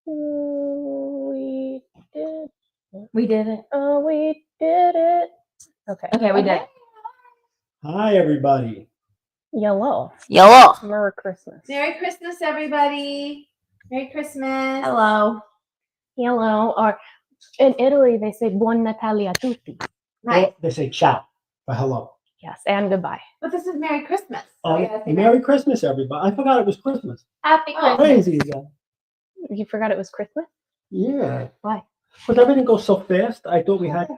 We did. We did it. Oh, we did it. Okay. Okay, we did. Hi, everybody. Yellow. Yellow. Merry Christmas. Merry Christmas, everybody. Merry Christmas. Hello. Yellow. Or in Italy, they say Buon Natale a tutti. Right. They say ciao for hello. Yes, and goodbye. But this is Merry Christmas. Oh, Merry Christmas, everybody. I forgot it was Christmas. Happy Christmas. Crazy again. You forgot it was Christmas? Yeah. Why? Because everything goes so fast. I thought we had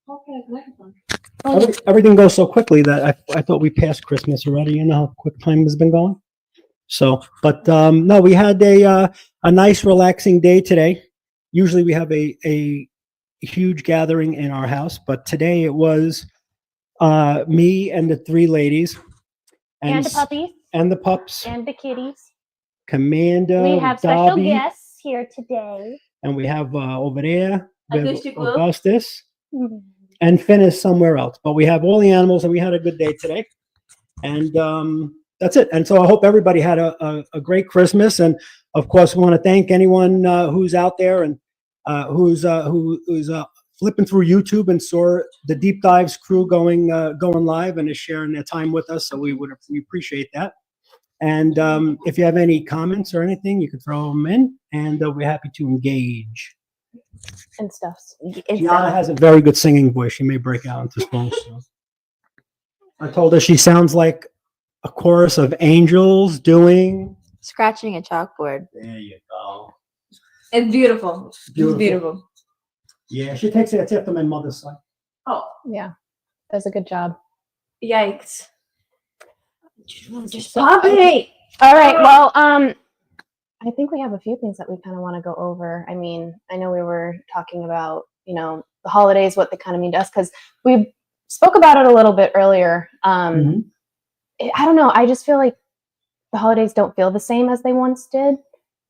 Okay. everything goes so quickly that I thought we passed Christmas already. You know how quick time has been going. So, but no, we had a nice, relaxing day today. Usually we have a huge gathering in our house, but today it was me and the three ladies And the puppies. and the pups. And the kitties. Commander, We have special Dobby, guests here today. and we have over there we have Acoustic Blue. Augustus, Mhm. and Finn is somewhere else. But we have all the animals, and we had a good day today. And that's it. And so I hope everybody had a great Christmas. And of course, we want to thank anyone who's out there and who's flipping through YouTube and saw the Deep Dives crew going live and is sharing their time with us. So we appreciate that. And if you have any comments or anything, you can throw them in, and we're happy to engage. And stuff. Gianna has a very good singing voice. She may break out into songs soon. I told her she sounds like a chorus of angels doing. Scratching a chalkboard. There you go. It's beautiful. Beautiful. It's beautiful. Yeah, she takes it. It's after my mother's side. Oh, Yeah. Does a good job. yikes. Just stop it. All right. Well, I think we have a few things that we kind of want to go over. I mean, I know we were talking about, the holidays, what they kind of mean to us, because we spoke about it a little bit earlier. I don't know. I just feel like the holidays don't feel the same as they once did.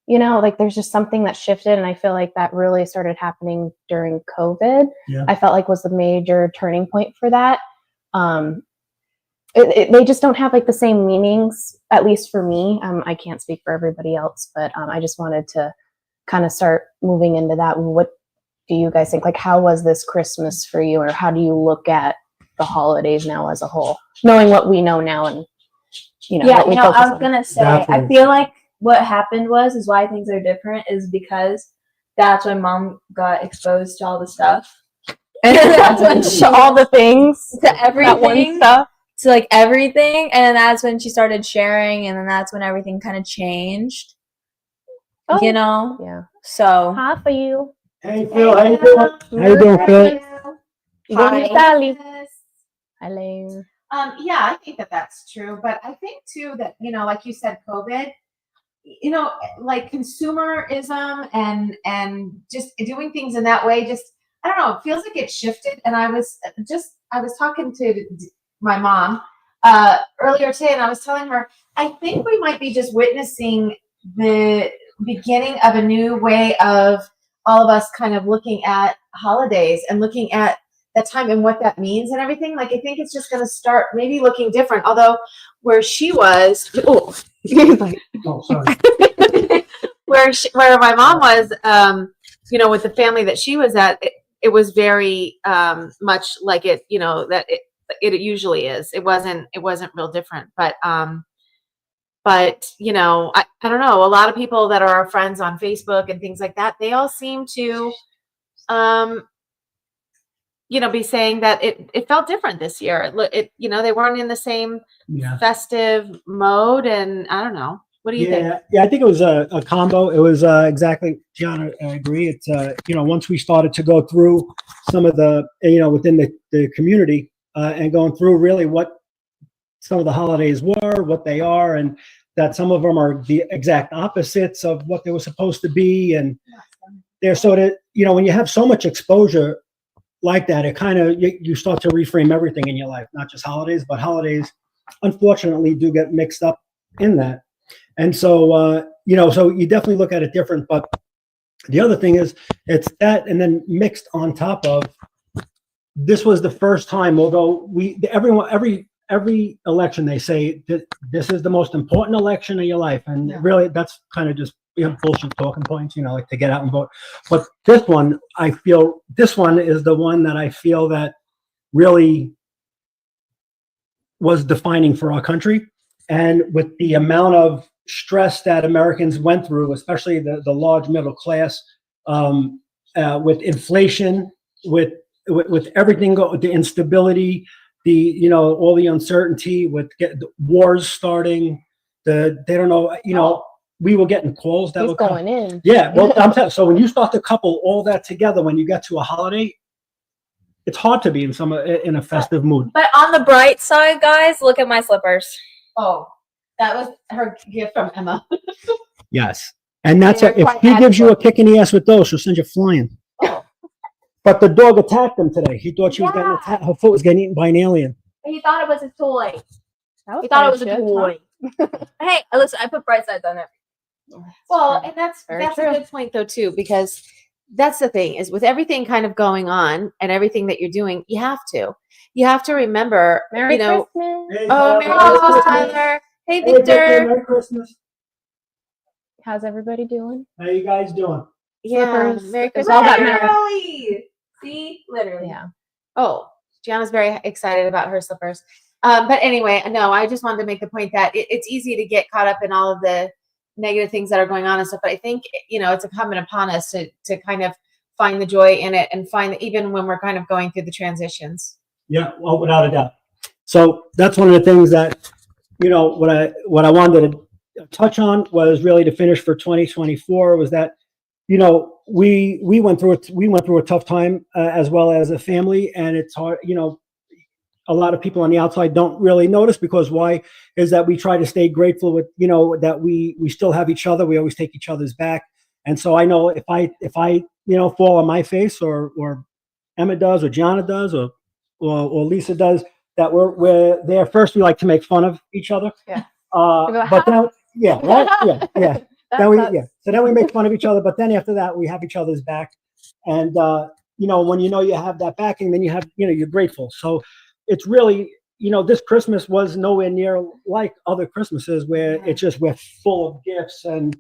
Like there's just something that shifted, and I feel like that really started happening during COVID. Yeah. I felt like was the major turning point for that. They just don't have like the same meanings, at least for me. I can't speak for everybody else, but I just wanted to kind of start moving into that. What do you guys think? Like, how was this Christmas for you, or how do you look at the holidays now as a whole, knowing what we know now and what we focus I was on? gonna say, Definitely. I feel like what happened is why things are different is because that's when Mom got exposed to all the stuff. And that's when all the things, to that one everything, stuff. to like everything, and then that's when she started sharing, and then that's when everything kind of changed. Oh, Yeah. So Hi for you. Hey, Phil. How you doing? How you doing, Phil? Buon Natale. Hello. Yeah, I think that's true. But I think too that, like you said, COVID, like consumerism and just doing things in that way, just, I don't know, it feels like it shifted. And I was talking to my mom earlier today, and I was telling her, I think we might be just witnessing the beginning of a new way of all of us kind of looking at holidays and looking at that time and what that means and everything. Like, I think it's just going to start maybe looking different. Although where she was, Oh, sorry. where my mom was, with the family that she was at, it was very much like it, that it usually is. It wasn't real different, but I don't know. A lot of people that are our friends on Facebook and things like that, they all seem to, be saying that it felt different this year. They weren't in the same Yeah. festive mode, and I don't know. What do you think? Yeah, I think it was a combo. It was exactly, Gianna, I agree. It's, once we started to go through some of the, within the community and going through really what some of the holidays were, what they are, and that some of them are the exact opposites of what they were supposed to be. And they're sort of, when you have so much exposure like that, it kind of, you start to reframe everything in your life, not just holidays, but holidays, unfortunately, do get mixed up in that. And so, so you definitely look at it different. But the other thing is, it's that, and then mixed on top of, this was the first time, although every election they say that this is the most important election of your life, and really that's kind of just bullshit talking points, like to get out and vote. But this one, I feel this one is the one that I feel that really was defining for our country. And with the amount of stress that Americans went through, especially the large middle class, with inflation, with everything, the instability, all the uncertainty, with the wars starting, they don't know, we were getting calls that He's would come. going in. Yeah, well, I'm telling you, so when you start to couple all that together, when you get to a holiday, it's hard to be in a festive mood. But on the bright side, guys, look at my slippers. Oh, that was her gift from Emma. Yes, and that's They're if quite he gives you a adequate. kick in the ass with those, she'll send you flying. Oh. But the dog attacked him today. He thought she was getting Yeah. attacked. Her foot was getting eaten by an alien. He thought it was a toy. That He thought it was a friendship, toy. Hey, listen, I put bright sides on it. Well, and that's Very a true. good point though too, because that's the thing is with everything kind of going on and everything that you're doing, you have to remember, Merry you know. Christmas. Oh, Merry Christmas, Tyler. Hey, Victor. Merry Christmas. How's everybody doing? How you guys doing? Yeah, Slippers. Merry It's Christmas. all that matters. Literally. See? Literally. Yeah. Oh, Gianna's very excited about her slippers. But anyway, no, I just wanted to make the point that it's easy to get caught up in all of the negative things that are going on and stuff. But I think, it's incumbent upon us to kind of find the joy in it and find that even when we're kind of going through the transitions. Yeah, well, without a doubt. So that's one of the things that, what I wanted to touch on was really to finish for 2024 was that, we went through a tough time as well as a family, and it's hard, a lot of people on the outside don't really notice because why is that we try to stay grateful with, that we still have each other. We always take each other's back. And so I know if I fall on my face or Emma does or Gianna does or Lisa does, that we're there first. We like to make fun of each other. Yeah. But then, yeah, right? Yeah. That's So then we make fun of each other, but then after that we have each other's back. And when you have that backing, then you have, you're grateful. So it's really, this Christmas was nowhere near like other Christmases where it's just we're full of gifts and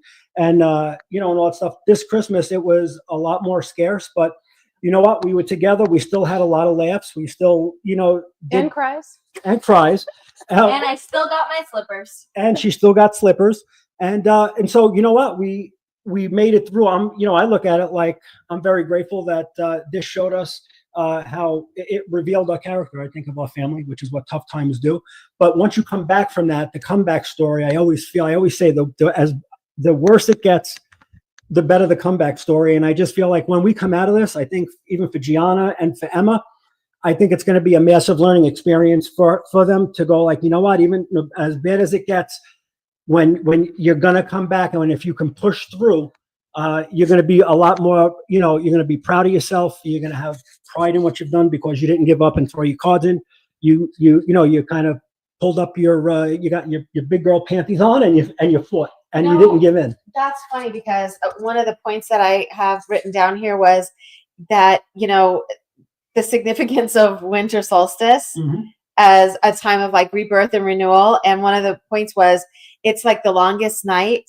all that stuff. This Christmas it was a lot more scarce, but you know what? We were together. We still had a lot of laughs. We still, did And cries. and cries. And I still got my slippers. And she still got slippers. And so you know what? We made it through. I look at it like I'm very grateful that this showed us how it revealed our character, I think, of our family, which is what tough times do. But once you come back from that, the comeback story, I always say as the worse it gets, the better the comeback story. And I just feel like when we come out of this, I think even for Gianna and for Emma, I think it's going to be a massive learning experience for them to go like, you know what, even as bad as it gets, when you're going to come back and if you can push through, you're going to be a lot more, you're going to be proud of yourself. You're going to have pride in what you've done because you didn't give up and throw your cards in. You kind of pulled up you got your big girl panties on and you fought and you didn't give in. That's funny because one of the points that I have written down here was that, the significance of winter solstice as a time of like rebirth and renewal. And one of the points was it's like the longest night,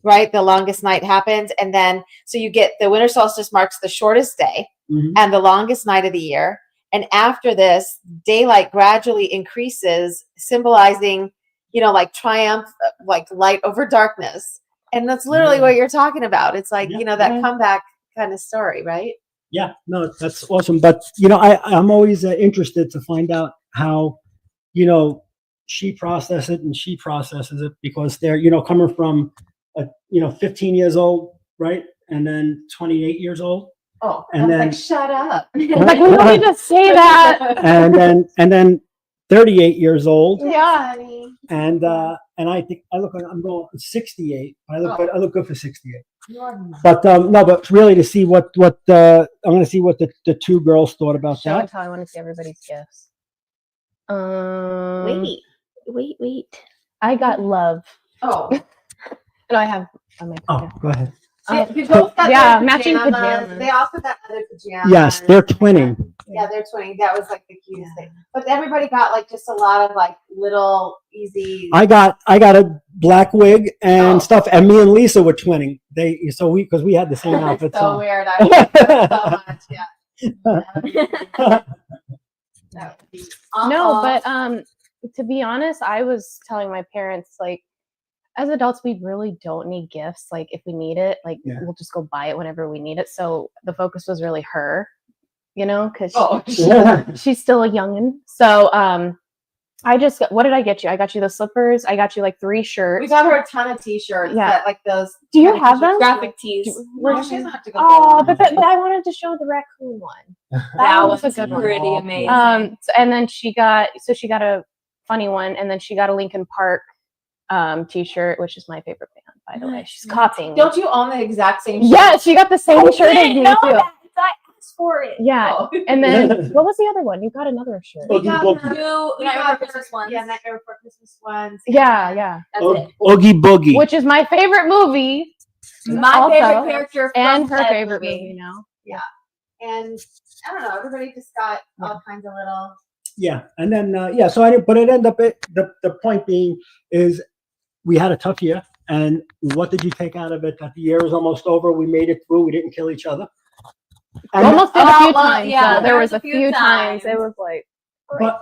right? The longest night happens. And then, so you get the winter solstice marks the shortest day and the longest night of the year. And after this, daylight gradually increases, symbolizing, like triumph, like light over darkness. And that's literally what you're talking about. It's like, that comeback kind of story, right? Yeah, no, that's awesome. But, I'm always interested to find out how, she processes it and she processes it because they're, coming from, 15 years old, right? And then 28 years old. Oh, and then like, shut up. Like, we don't need to say that. and then 38 years old. Yeah. Honey. And I think I'm going 68. I look good for 68. But no, but really to see what I'm going to see what the two girls thought about Show and that. tell. I want to see everybody's gifts. Wait. I got love. Oh. No, I have on my Oh, go ahead. You both got yeah, their matching pajamas. They also got other pajamas. Yes, they're twinning. Yeah, they're twinning. That was like the cutest thing. But everybody got like just a lot of like little easy. I got a black wig and stuff, and me and Lisa were twinning. because we had the same outfit. It's so weird. I love it so much. Yeah. That would be No, awful. but to be honest, I was telling my parents, like, as adults, we really don't need gifts. Like, if we need it, like, Yeah. we'll just go buy it whenever we need it. So the focus was really her, you know, because Yeah. she's still a youngin. So what did I get you? I got you the slippers. I got you like 3 shirts. We got her a ton of t-shirts. Yeah. That, like those. Do you kind of have t-shirts. them? Graphic tees. No, she doesn't have to go. Oh, get but them. I wanted to show the raccoon one. That was a was good one. pretty amazing. And then she got a funny one, and then she got a Linkin Park t-shirt, which is my favorite band, by the way. She's copying me. Don't you own the exact same? shirt? Yeah, she got the same shirt as me too. I asked for it. Yeah, Oh. and then what was the other one? You got another shirt. We got Oogie her- Two we Nightmare got Before Christmas her- ones. Yeah, Nightmare Before Christmas ones. Yeah. That's it. Oogie Boogie. Which is my favorite movie, My Also- favorite character from and her that favorite movie. movie now. And I don't know. Everybody just got all kinds of little. Yeah, and then so but it ended up the point being is we had a tough year, and what did you take out of it? That the year was almost over. We made it through. We didn't kill each other. And Almost did a few well, times. yeah, Yeah, there was a few times. It times. was like,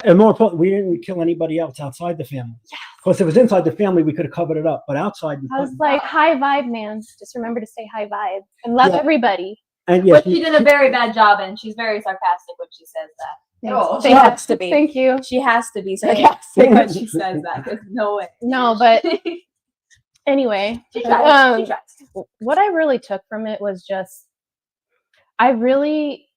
and more important, we didn't kill anybody else outside the family. Of course, if it was inside the family, we could have covered it up, but outside, we I was couldn't. like, high vibe, man. Just remember to stay high vibe and love Yeah. everybody. And yes, Which she did a very bad job in. She's very sarcastic when she says that. Oh, She Thank- has to be. Thank you. She has to be sarcastic when she says that. There's no way. No, but anyway, she tries. She tries. what I really took from it was just, I really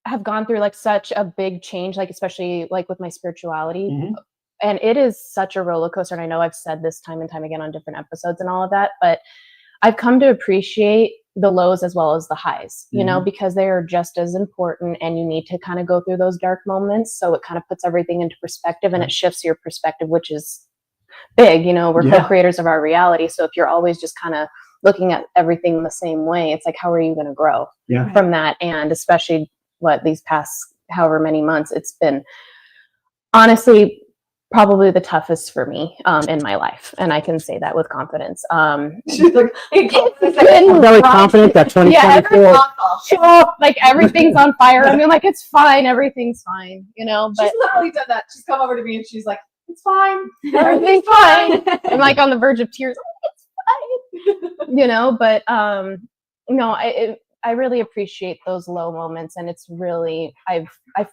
have gone through like such a big change, like especially like with my spirituality. Mhm. And it is such a roller coaster. And I know I've said this time and time again on different episodes and all of that, but I've come to appreciate the lows as well as the highs, you know, because they are just as important, and you need to kind of go through those dark moments. So it kind of puts everything into perspective, and it shifts your perspective, which is big. You know, we're Yeah. co-creators of our reality. So if you're always just kind of looking at everything the same way, it's like, how are you going to grow Yeah. from that? And especially these past however many months, it's been honestly probably the toughest for me in my life, and I can say that with confidence. She's like, I'm very confident that 2024. Like everything's on fire. I mean, like, it's fine, everything's fine, you know, but She's literally done that. She's come over to me and she's like, "It's fine. everything's fine. I'm like on the verge of tears. Oh, it's fine, you know, but no, I really appreciate those low moments, and it's really, I've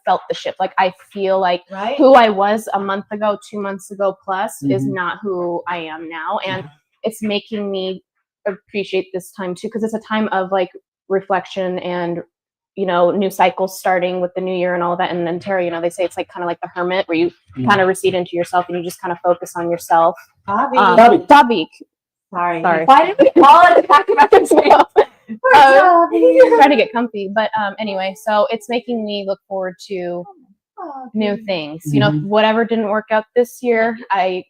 felt the shift. Like, I feel like Right? who I was a month ago, 2 months ago plus is Mhm. not who I am now. And it's making me appreciate this time too, because it's a time of like reflection and, you know, new cycles starting with the new year and all that. And then Terry, you know, they say it's like kind of like the hermit, where you kind of recede into yourself and you just kind of focus on yourself. Bobby. Bobby. Sorry. Sorry. Why did we call it back to back and Trying to get comfy, but anyway, so it's making me look forward to new things. You know, whatever didn't work out this year, I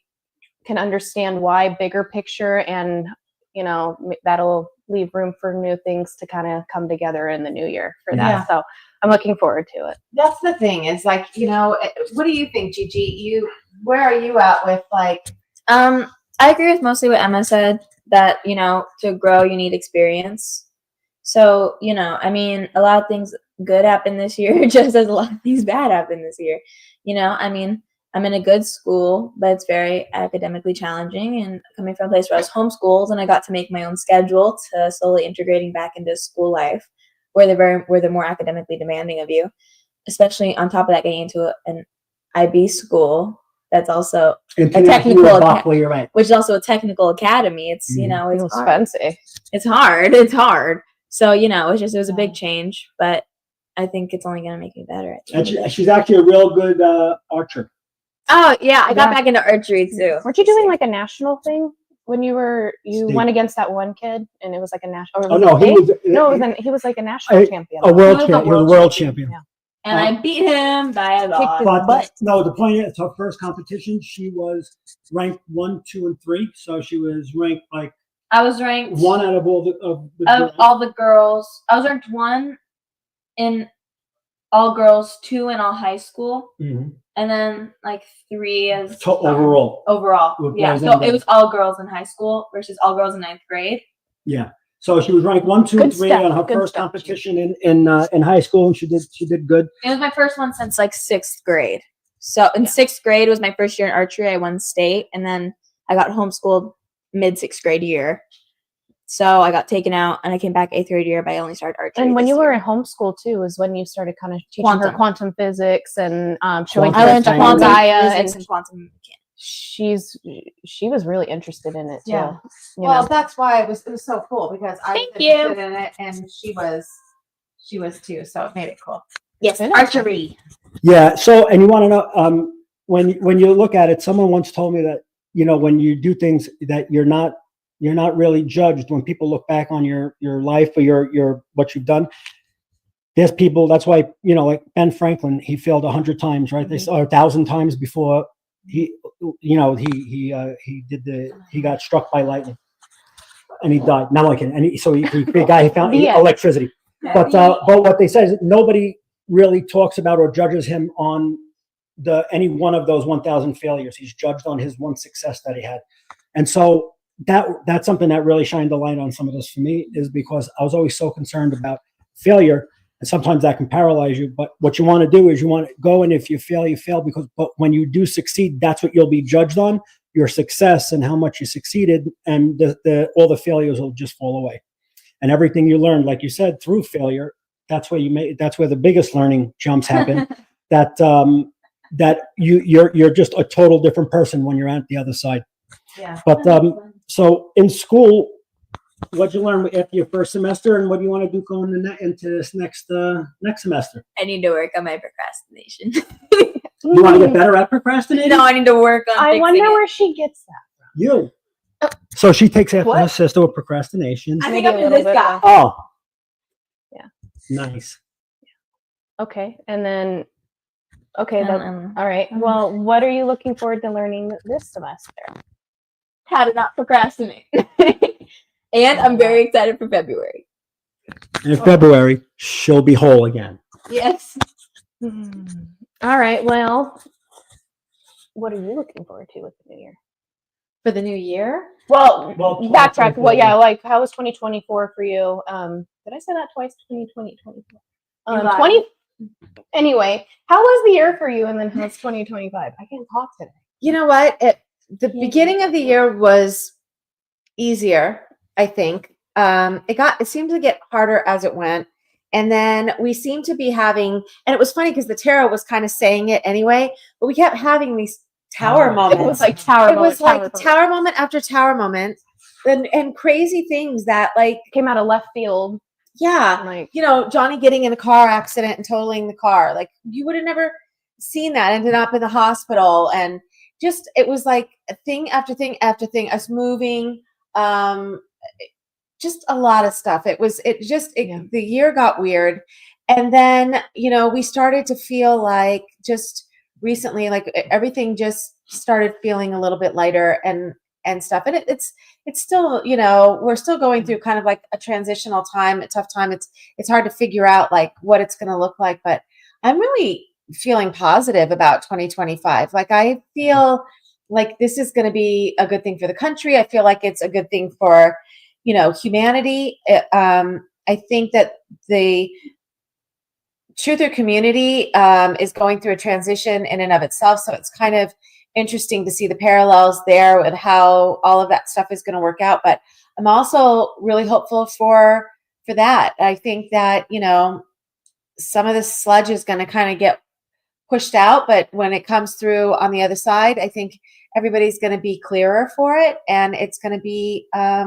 can understand why, bigger picture, and you know, that'll leave room for new things to kind of come together in the new year for that. Yeah. So I'm looking forward to it. That's the thing. Is like, you know, what do you think, Gigi? Where are you at with like? I agree with mostly what Emma said, that, you know, to grow, you need experience. So, you know, I mean, a lot of things good happened this year, just as a lot of things bad happened this year. You know, I mean, I'm in a good school, but it's very academically challenging, and coming from a place where I was homeschooled and I got to make my own schedule, to slowly integrating back into school life where they're more academically demanding of you, especially on top of that, getting into an IB school that's also International Buckley, you're right. which is also a technical academy. It's, you know, It it's was hard. fancy. It's hard. It's hard. So, you know, it was a big change, but I think it's only going to make me better. At the And end of it. she's actually a real good archer. Oh, yeah. I got Yeah. back into archery too. Weren't you doing like a national thing when you State. went against that one kid and it was like a national? Oh no, he was he was like a national champion. a world He was a champion. He was a world world champion. Yeah. And I beat him by a lot. But no, the point is, her first competition, she was ranked 1, 2, and 3. So she was ranked like I was ranked 1 out of all the of all the girls. I was ranked 1 in all girls, 2 in all high school, Mhm. and then like 3 as overall. Overall, With yeah. boys So and it was all girls in high school versus all girls in 9th grade. Yeah. So she was ranked 1, 2, Good 3 stuff, on her good first stuff. competition in high school, and she did good. It was my first one since like 6th grade. So in 6th grade was my first year in archery. I won state, and then I got homeschooled mid 6th grade year. So I got taken out, and I came back 8th grade year, but I only started archery. And when this you were year. in homeschool too, is when you started kind of teaching her Quantum. quantum physics and showing Quantum her I learned stuff on quantum Gaia, physics and and quantum mechanics. she was really interested in it too. Yeah. You Well, know. that's why it was so cool because I was Thank you. interested in it and she was too, so it made it cool. Yes, Good. archery. Yeah. So, and you want to know, when you look at it, someone once told me that, you know, when you do things that you're not really judged when people look back on your life or your what you've done. There's people. That's why, you know, like Ben Franklin, he failed 100 times, right? They saw 1,000 times before he, you know, he got struck by lightning and he died. Not like it. And the guy found The end. electricity. But what they say is nobody really talks about or judges him on any one of those 1,000 failures. He's judged on his one success that he had. And so that's something that really shined the light on some of this for me, is because I was always so concerned about failure, and sometimes that can paralyze you. But what you want to do is you want to go, and if you fail, you fail, but when you do succeed, that's what you'll be judged on, your success and how much you succeeded, and all the failures will just fall away. And everything you learned, like you said, through failure, that's where the biggest learning jumps happen. that you're just a total different person when you're at the other side. Yeah. But so in school, what'd you learn after your first semester, and what do you want to do going into this next semester? I need to work on my procrastination. You want to get better at procrastinating? No, I need to work on. I fixing wonder it. where she gets that. You. So she takes after What? her sister with procrastination. I Maybe think I'm a in little this bit, guy. Oh. Yeah. Nice. Okay, and then okay, Um, all right. Well, what are you looking forward to learning this semester? How to not procrastinate. And I'm very excited for February. In February, she'll be whole again. Yes. All right. Well, what are you looking forward to with the new year? For the new year? Well, Well, backtrack. 2024. Well, yeah, like how was 2024 for you? Did I say that twice? 2020, 2024. You lied. 20. Anyway, how was the year for you? And then how's 2025? I can't talk today. You know what? The beginning of the year was easier, I think. It seemed to get harder as it went. And then we seemed to be having, and it was funny because the tarot was kind of saying it anyway, but we kept having these tower Oh. moments. It was like tower. It was like moment. tower moment after tower moment, and crazy things that, like, Came out of left field. yeah, Like, you know, Johnny getting in a car accident and totaling the car. Like, you would have never seen that. Ended up in the hospital, and just, it was like a thing after thing after thing. Us moving, just a lot of stuff. Yeah. The year got weird, and then, you know, we started to feel like, just recently, like everything just started feeling a little bit lighter and stuff. And it's still, you know, we're still going through kind of like a transitional time, a tough time. It's hard to figure out like what it's going to look like, but I'm really feeling positive about 2025. Like, I feel like this is going to be a good thing for the country. I feel like it's a good thing for, you know, humanity. I think that the truther community is going through a transition in and of itself. So it's kind of interesting to see the parallels there with how all of that stuff is going to work out. But I'm also really hopeful for that. I think that, you know, some of the sludge is going to kind of get pushed out, but when it comes through on the other side, I think everybody's going to be clearer for it, and it's going to be, I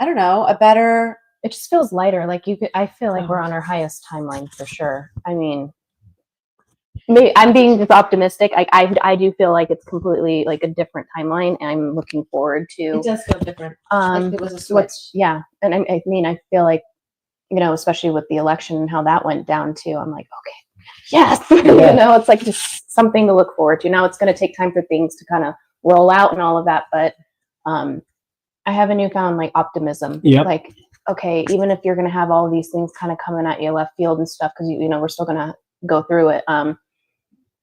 don't know, a better. it just feels lighter. Like I feel like we're on our highest timeline for sure. I mean, maybe I'm being just optimistic. I do feel like it's completely like a different timeline, and I'm looking forward to. It does feel different. Like it was a switch. Yeah, and I mean, I feel like, you know, especially with the election and how that went down too. I'm like, okay, yes, you know, it's like just something to look forward to. Now it's going to take time for things to kind of roll out and all of that, but I have a newfound like optimism. Yep. Like, okay, even if you're going to have all of these things kind of coming at you left field and stuff, because you know we're still going to go through it. I'm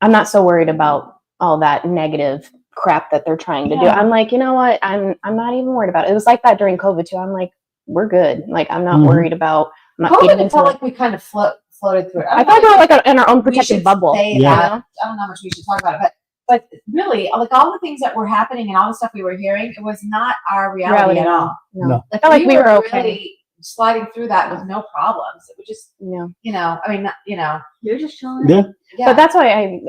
not so worried about all that negative crap that they're trying to do. Yeah. I'm like, you know what? I'm not even worried about it. It was like that during COVID too. I'm like, we're good. Like, I'm not Mhm. worried about. I'm not COVID, feeding it into felt it. like we kind of floated through it. I thought we were like in our own we protected should bubble. say Yeah. that. I don't know how much we should talk about it, but really, like all the things that were happening and all the stuff we were hearing, it was not our reality at all. No. I felt like we were okay. really sliding through that with no problems. It was just, Yeah. I mean, You're just chilling. Yeah. yeah. But that's why I,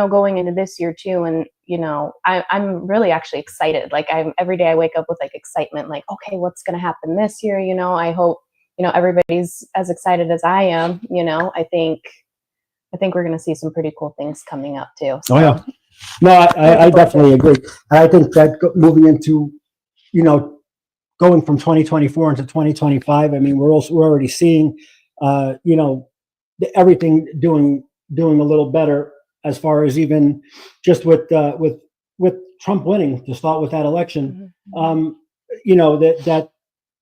going into this year too, and I'm really actually excited. Like every day I wake up with like excitement. Like, okay, what's gonna happen this year? I hope everybody's as excited as I am. I think we're gonna see some pretty cool things coming up too. So. Oh yeah. No, I definitely agree. And I think that moving into, going from 2024 into 2025, I mean, we're already seeing, everything doing a little better as far as even just with Trump winning to start with that election. Mhm. That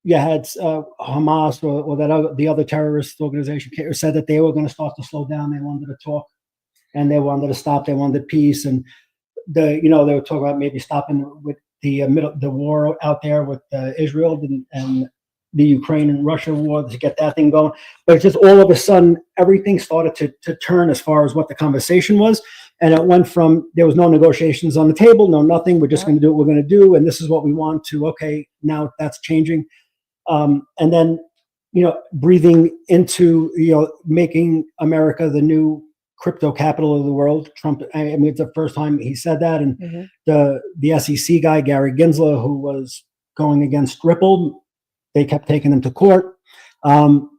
you had Hamas or the other terrorist organization said that they were going to start to slow down. They wanted to talk and they wanted to stop. They wanted peace, and they were talking about maybe stopping with the war out there with Israel and the Ukraine and Russia war to get that thing going. But it's just all of a sudden everything started to turn as far as what the conversation was, and it went from there was no negotiations on the table, no nothing. We're just going to do what we're going to do, and this is what we want to. Okay, now that's changing, and then breathing into making America the new crypto capital of the world. Trump, I mean, it's the first time he said that. And the SEC guy, Gary Gensler, who was going against Ripple, they kept taking him to court.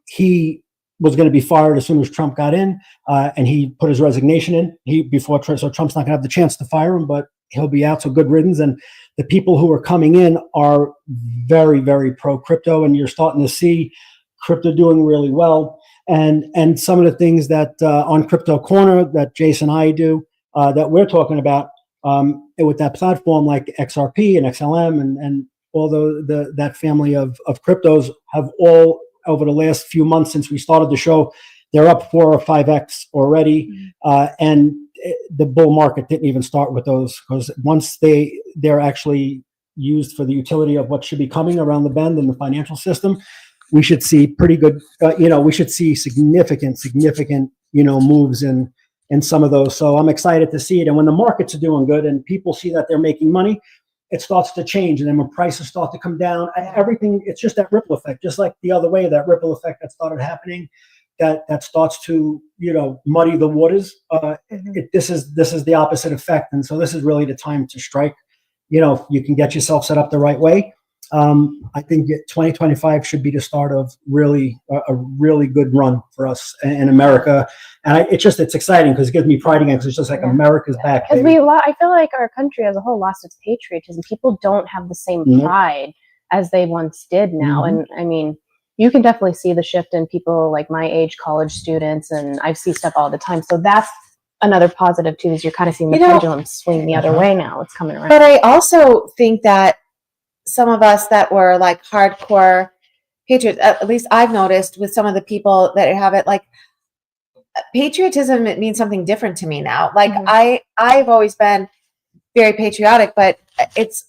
He was going to be fired as soon as Trump got in, and he put his resignation in. So Trump's not going to have the chance to fire him, but he'll be out. So good riddance. And the people who are coming in are very, very pro crypto, and you're starting to see crypto doing really well. And some of the things that on Crypto Corner that Jason and I do that we're talking about with that platform like XRP and XLM and all that family of cryptos have all over the last few months since we started the show, they're up 4 or 5x already. And the bull market didn't even start with those, because once they're actually used for the utility of what should be coming around the bend in the financial system, we should see pretty good, we should see significant, moves in some of those. So I'm excited to see it. And when the markets are doing good and people see that they're making money, it starts to change. And then when prices start to come down, everything, it's just that ripple effect, just like the other way, that ripple effect that started happening, that starts to, muddy the waters. This is the opposite effect. And so this is really the time to strike. You can get yourself set up the right way. I think 2025 should be the start of a really good run for us in America, and it's exciting because it gives me pride again, because it's just like America's back. Because I feel like our country as a whole lost its patriotism. People don't have the same pride as they once did now, and I mean, you can definitely see the shift in people like my age, college students, and I see stuff all the time. So that's another positive too, is you're kind of seeing the pendulum swing the other way now. It's coming around. But I also think that some of us that were like hardcore patriots, at least I've noticed with some of the people that have it, like patriotism, it means something different to me now. Like I've always been very patriotic, but it's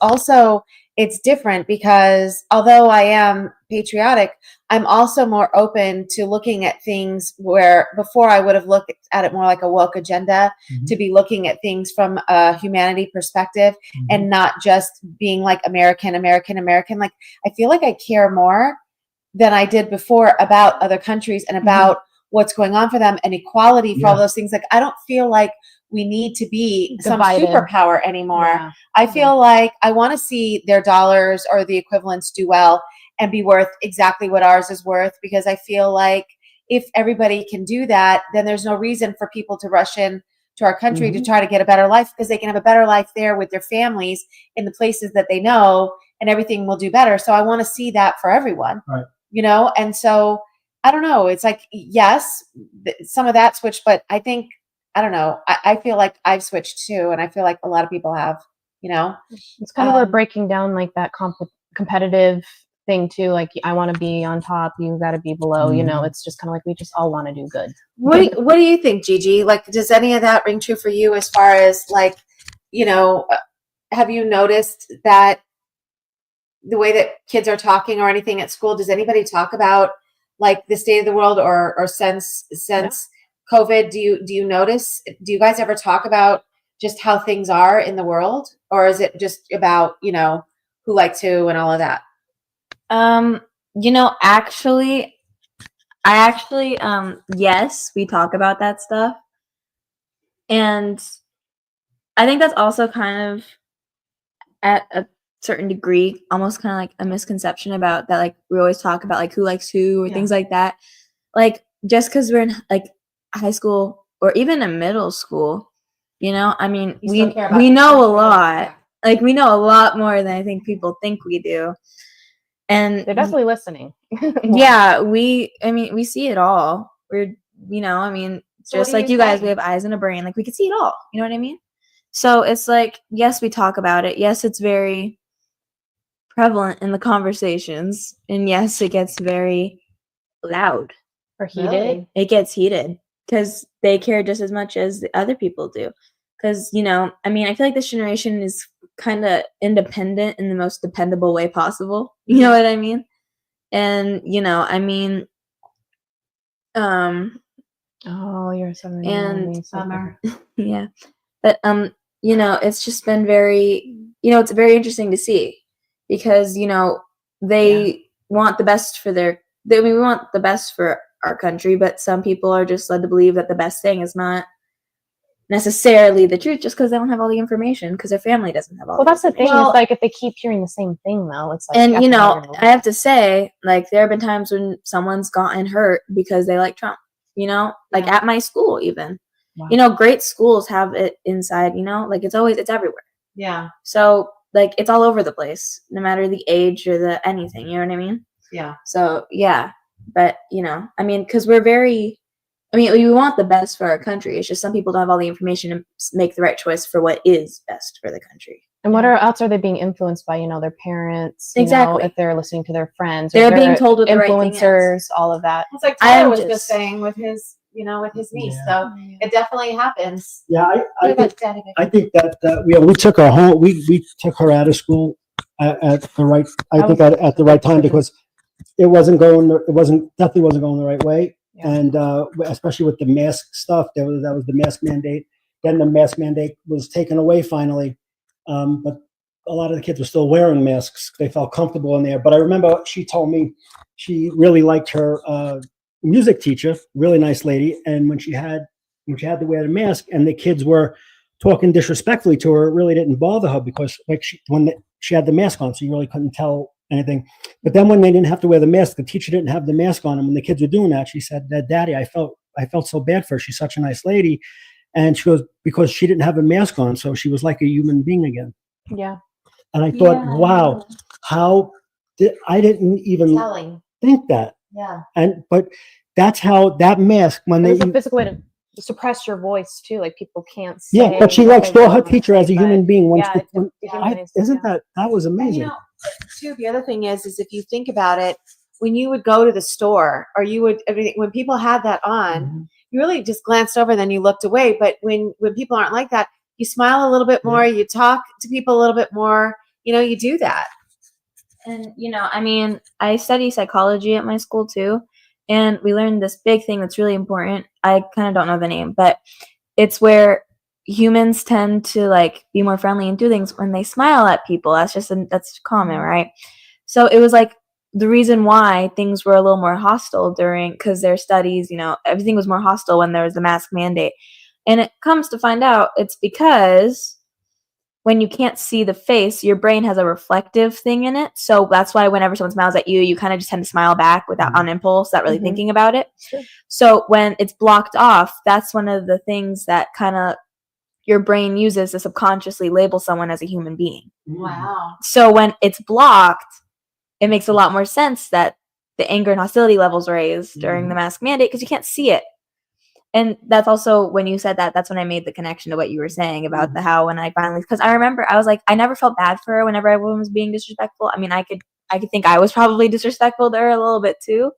different, because although I am patriotic, I'm also more open to looking at things where before I would have looked at it more like a woke agenda, to be looking at things from a humanity perspective and not just being like American. Like, I feel like I care more than I did before about other countries and about what's going on for them and equality for all those things. Like, I don't feel like we need to be divided. Some superpower anymore. I feel like I want to see their dollars or the equivalents do well and be worth exactly what ours is worth, because I feel like if everybody can do that, then there's no reason for people to rush in to our country to try to get a better life, because they can have a better life there with their families in the places that they know, and everything will do better. So I want to see that for everyone, and so I don't know. It's like, yes, some of that switched, but I think, I don't know. I feel like I've switched too, and I feel like a lot of people have, It's kind of breaking down like that competitive thing too. Like, I want to be on top, you got to be below. It's just kind of like we just all want to do good. What do you think, Gigi? Like, does any of that ring true for you as far as like, have you noticed that the way that kids are talking or anything at school, does anybody talk about like the state of the world or since COVID, do you notice, do you guys ever talk about just how things are in the world, or is it just about, you know, who likes who and all of that? You know, yes, we talk about that stuff. And I think that's also kind of at a certain degree, almost kind of like a misconception about that. Like we always talk about like who likes who or things like that. Like just because we're in like high school or even in middle school, you know, I mean, You still care about we the know a country, lot. yeah. Like we know a lot more than I think people think we do. And They're definitely listening. yeah, we see it all. We're, you know, I mean, So what just do like you you guys, say? we have eyes and a brain. Like we can see it all. You know what I mean? So it's like, yes, we talk about it. Yes, it's very prevalent in the conversations. And yes, it gets very loud. Or heated. Really? It gets heated because they care just as much as the other people do. Because, you know, I mean, I feel like this generation is kind of independent in the most dependable way possible. You know what I mean? And, you know, I mean, Oh, you're so and Summer. yeah, but you know, it's just been very, you know, it's very interesting to see because, you know, they want the best for we want the best for our country, but some people are just led to believe that the best thing is not necessarily the truth just because they don't have all the information because their family doesn't have all Well, the that's the thing. information. It's like if they keep hearing the same thing, though, it's like. And, you know, after I have to say, like, there have been times when someone's gotten hurt because they like Trump, you know, like at my school, even. Wow. You know, great schools have it inside, you know, like it's everywhere. Yeah. So, like, it's all over the place, no matter the age or the anything, you know what I mean? Yeah. So, yeah. But, you know, I mean, because we want the best for our country. It's just some people don't have all the information to make the right choice for what is best for the country. And what else are they being influenced by? You know, their parents. Exactly. You know, if they're listening to their friends. They're or being told what the right thing is. influencers, all of that. It's like I Tyler am was just just- saying with his, you know, with his niece. Yeah. So it definitely happens. Yeah, I think Daddy, I think that we took her home. We took her out of school at the right. I think at the right time because it definitely wasn't going the right way. Yeah. And especially with the mask stuff, that was the mask mandate. Then the mask mandate was taken away finally, but a lot of the kids were still wearing masks. They felt comfortable in there. But I remember she told me she really liked her music teacher, really nice lady, and when she had to wear the mask and the kids were talking disrespectfully to her, it really didn't bother her because like she had the mask on, so you really couldn't tell anything. But then when they didn't have to wear the mask, the teacher didn't have the mask on, and when the kids were doing that, she said, "Daddy, I felt so bad for her. She's such a nice lady." And she goes, because she didn't have a mask on, so she was like a human being again. Yeah. And I thought, wow, I didn't even telling. think that. Yeah. But that's how that mask when It's they a physical way to suppress your voice too. Like people can't say. yeah, but she what like they saw her want to teacher as a say, human but being. yeah, it dehumanizes, Isn't yeah. that was And, amazing? you know, too, the other thing is if you think about it, when you would go to the store or when people had that on, Mhm. you really just glanced over and then you looked away. But when people aren't like that, you smile a little bit more, you talk to people a little bit more, you know, you do that. And, you know, I mean, I study psychology at my school too. And we learned this big thing that's really important. I kind of don't know the name, but it's where humans tend to like be more friendly and do things when they smile at people. That's common, right? So it was like the reason why things were a little more hostile because their studies, you know, everything was more hostile when there was the mask mandate. And it comes to find out it's because when you can't see the face, your brain has a reflective thing in it. So that's why whenever someone smiles at you, you kind of just tend to smile back without on impulse, not really thinking about it. Sure. So when it's blocked off, that's one of the things that kind of your brain uses to subconsciously label someone as a human being. Wow. So when it's blocked, it makes a lot more sense that the anger and hostility levels raise during the mask mandate because you can't see it. And that's also when you said that, that's when I made the connection to what you were saying about how when I finally, because I remember I was like, I never felt bad for her whenever everyone was being disrespectful. I mean, I could think I was probably disrespectful to her a little bit too.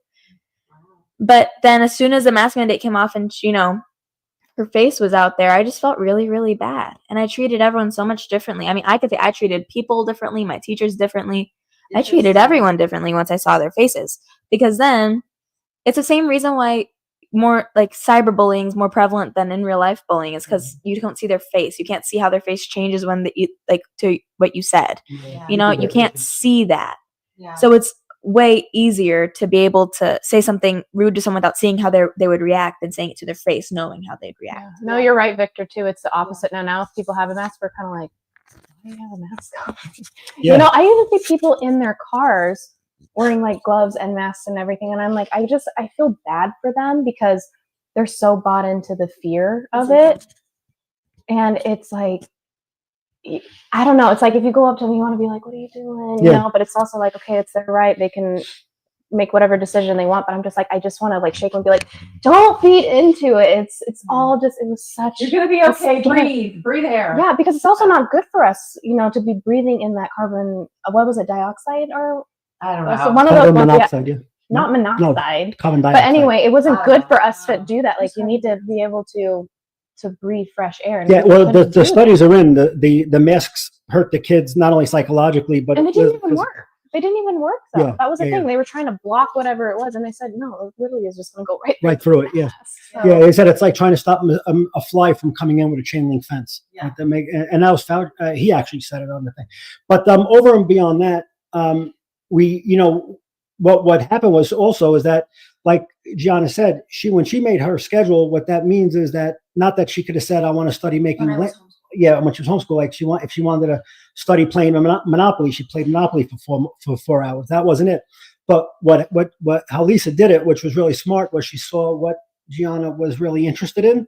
But then as soon as the mask mandate came off and, you know, her face was out there, I just felt really, really bad. And I treated everyone so much differently. I mean, I could say I treated people differently, my teachers differently. I treated everyone differently once I saw their faces. Because then it's the same reason why more like cyberbullying is more prevalent than in real life bullying, is because you don't see their face. You can't see how their face changes when like to what you said. Yeah. You know, you can't see that. Yeah. So it's way easier to be able to say something rude to someone without seeing how they would react than saying it to their face, knowing how they'd react. Yeah. No, you're right, Victor, too. It's the opposite now. If people have a mask, we're kind of like, why do you have a mask on? Yeah. You know, I even see people in their cars wearing like gloves and masks and everything. And I'm like, I feel bad for them because they're so bought into the fear of it. And it's like, I don't know. It's like if you go up to them, you want to be like, what are you doing? You know, but it's also like, okay, it's their right. They can make whatever decision they want. But I'm just like, I just want to like shake them and be like, don't feed into it. It's all just, it was such. You're going to be okay. Breathe air. Yeah, because it's also not good for us, you know, to be breathing in that carbon, what was it, dioxide or? I don't know. So one of Carbon those, monoxide, yeah. not monoxide. Carbon dioxide. But anyway, it wasn't I good don't for us to know. do that. Like you need to be able to breathe fresh air. And Yeah, we well, couldn't the do studies are in. The masks hurt the kids not only psychologically, but that. And they didn't with- even work. They didn't even work though. Yeah, That was the yeah, thing. yeah. They were trying to block whatever it was, and they said no. It literally is just going to go right Right through it. Yeah, So, yeah. They said it's like trying to stop a fly from coming in with a chain link fence. Yeah. Like and that was found. He actually said it on the thing. But over and beyond that, we, you know, what happened was also is that, like Gianna said, when she made her schedule, what that means is that not that she could have said, I want to study making. When she was homeschooled, like if she wanted to study playing Monopoly, she played Monopoly for 4 hours. That wasn't it. But how Lisa did it, which was really smart, was she saw what Gianna was really interested in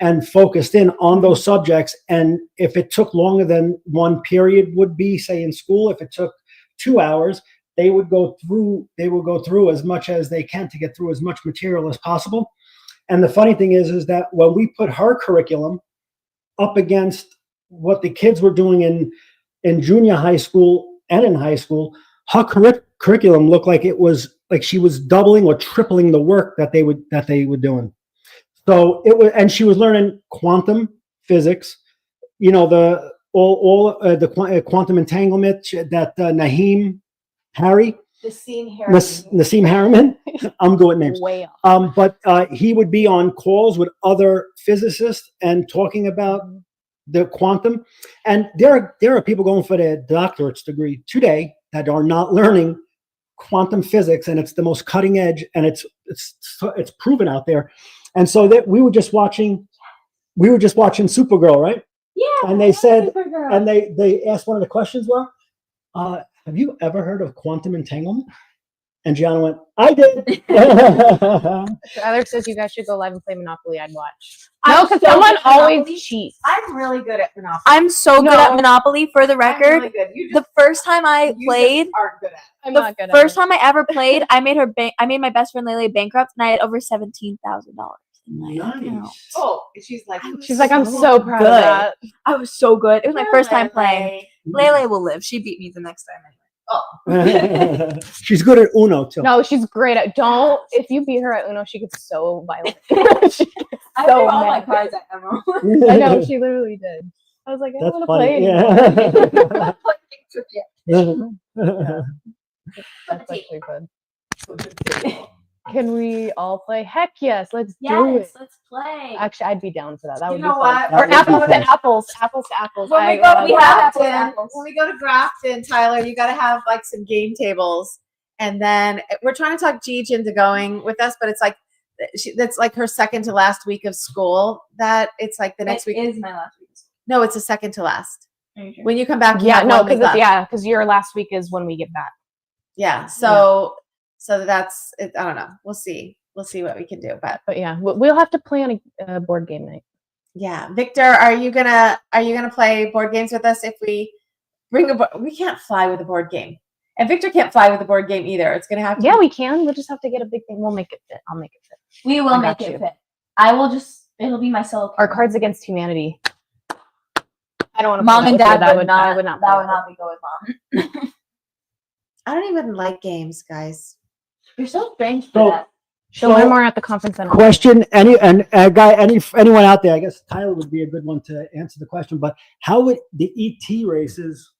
and focused in on those subjects. And if it took longer than one period would be, say in school, if it took 2 hours, they will go through as much as they can to get through as much material as possible. And the funny thing is that when we put her curriculum up against what the kids were doing in junior high school and in high school, her curriculum looked like it was like she was doubling or tripling the work that they were doing. So it was, and she was learning quantum physics, you know, the quantum entanglement that Naheem Harry. Nassim Harriman. I'm good at names. way off. But he would be on calls with other physicists and talking about the quantum. And there are people going for their doctorate's degree today that are not learning quantum physics, and it's the most cutting edge, and it's proven out there. And so that we were just watching Supergirl, right? Yeah. And they said, and they asked, one of the questions were, have you ever heard of quantum entanglement? And Gianna went, I did. If Alex says you guys should go live and play Monopoly, I'd watch. No, I'm because so someone good at always Monopoly. cheats. I'm really good at Monopoly. I'm so good at Monopoly. For the I'm record, really good. You the just, first time I you played, just aren't good at it. I'm the not good first at time I ever played, I made my best friend Lele bankrupt, and I had over $17,000 in my account. Nice. Oh, she's like, She's like, I'm so proud good. of that. I was so good. It was my first time Lele. playing. Lele will live. She beat me the next time anyway. She's good at Uno too. No, she's great at. Don't. If you beat her at Uno, she gets so violent. She gets I so threw all my mad. cards at Emerald. I know she literally did. I was like, I That's don't want to funny. play anymore. Yeah. That's actually fun. Can we all play? Heck yes, let's do it. let's play. Actually, I'd be down for that. That You would be know fun. what? Or That would be apples fun. to apples. Apples to apples. When we I go to love we have that. Grafton, when we go to Grafton, Tyler, you got to have like some game tables, and then we're trying to talk Gigi into going with us, but it's like that's like her second to last week of school. That it's like the next week is my last week. No, it's the second to last. Are you sure? When you come back, you Yeah, have no, 1 week because left. because your last week is when we get back. Yeah. So that's it. I don't know. We'll see. We'll see what we can do. But Yeah, we'll have to plan a board game night. yeah, Victor, are you gonna play board games with us if we bring we can't fly with a board game. And Victor can't fly with a board game either. It's gonna have to Yeah, we can. We'll just have to get a big thing. We'll make it fit. I'll make it fit. We will I make got it you. fit. I will just. It'll be my solo. Our Cards Against Humanity. I don't want to. Mom and Dad I would not. I would not. That play would not be go with Mom. I don't even like games, guys. You're so strange for So- that. She'll learn more at the conference center. Question, anyone out there, I guess Tyler would be a good one to answer the question, but how would the ET races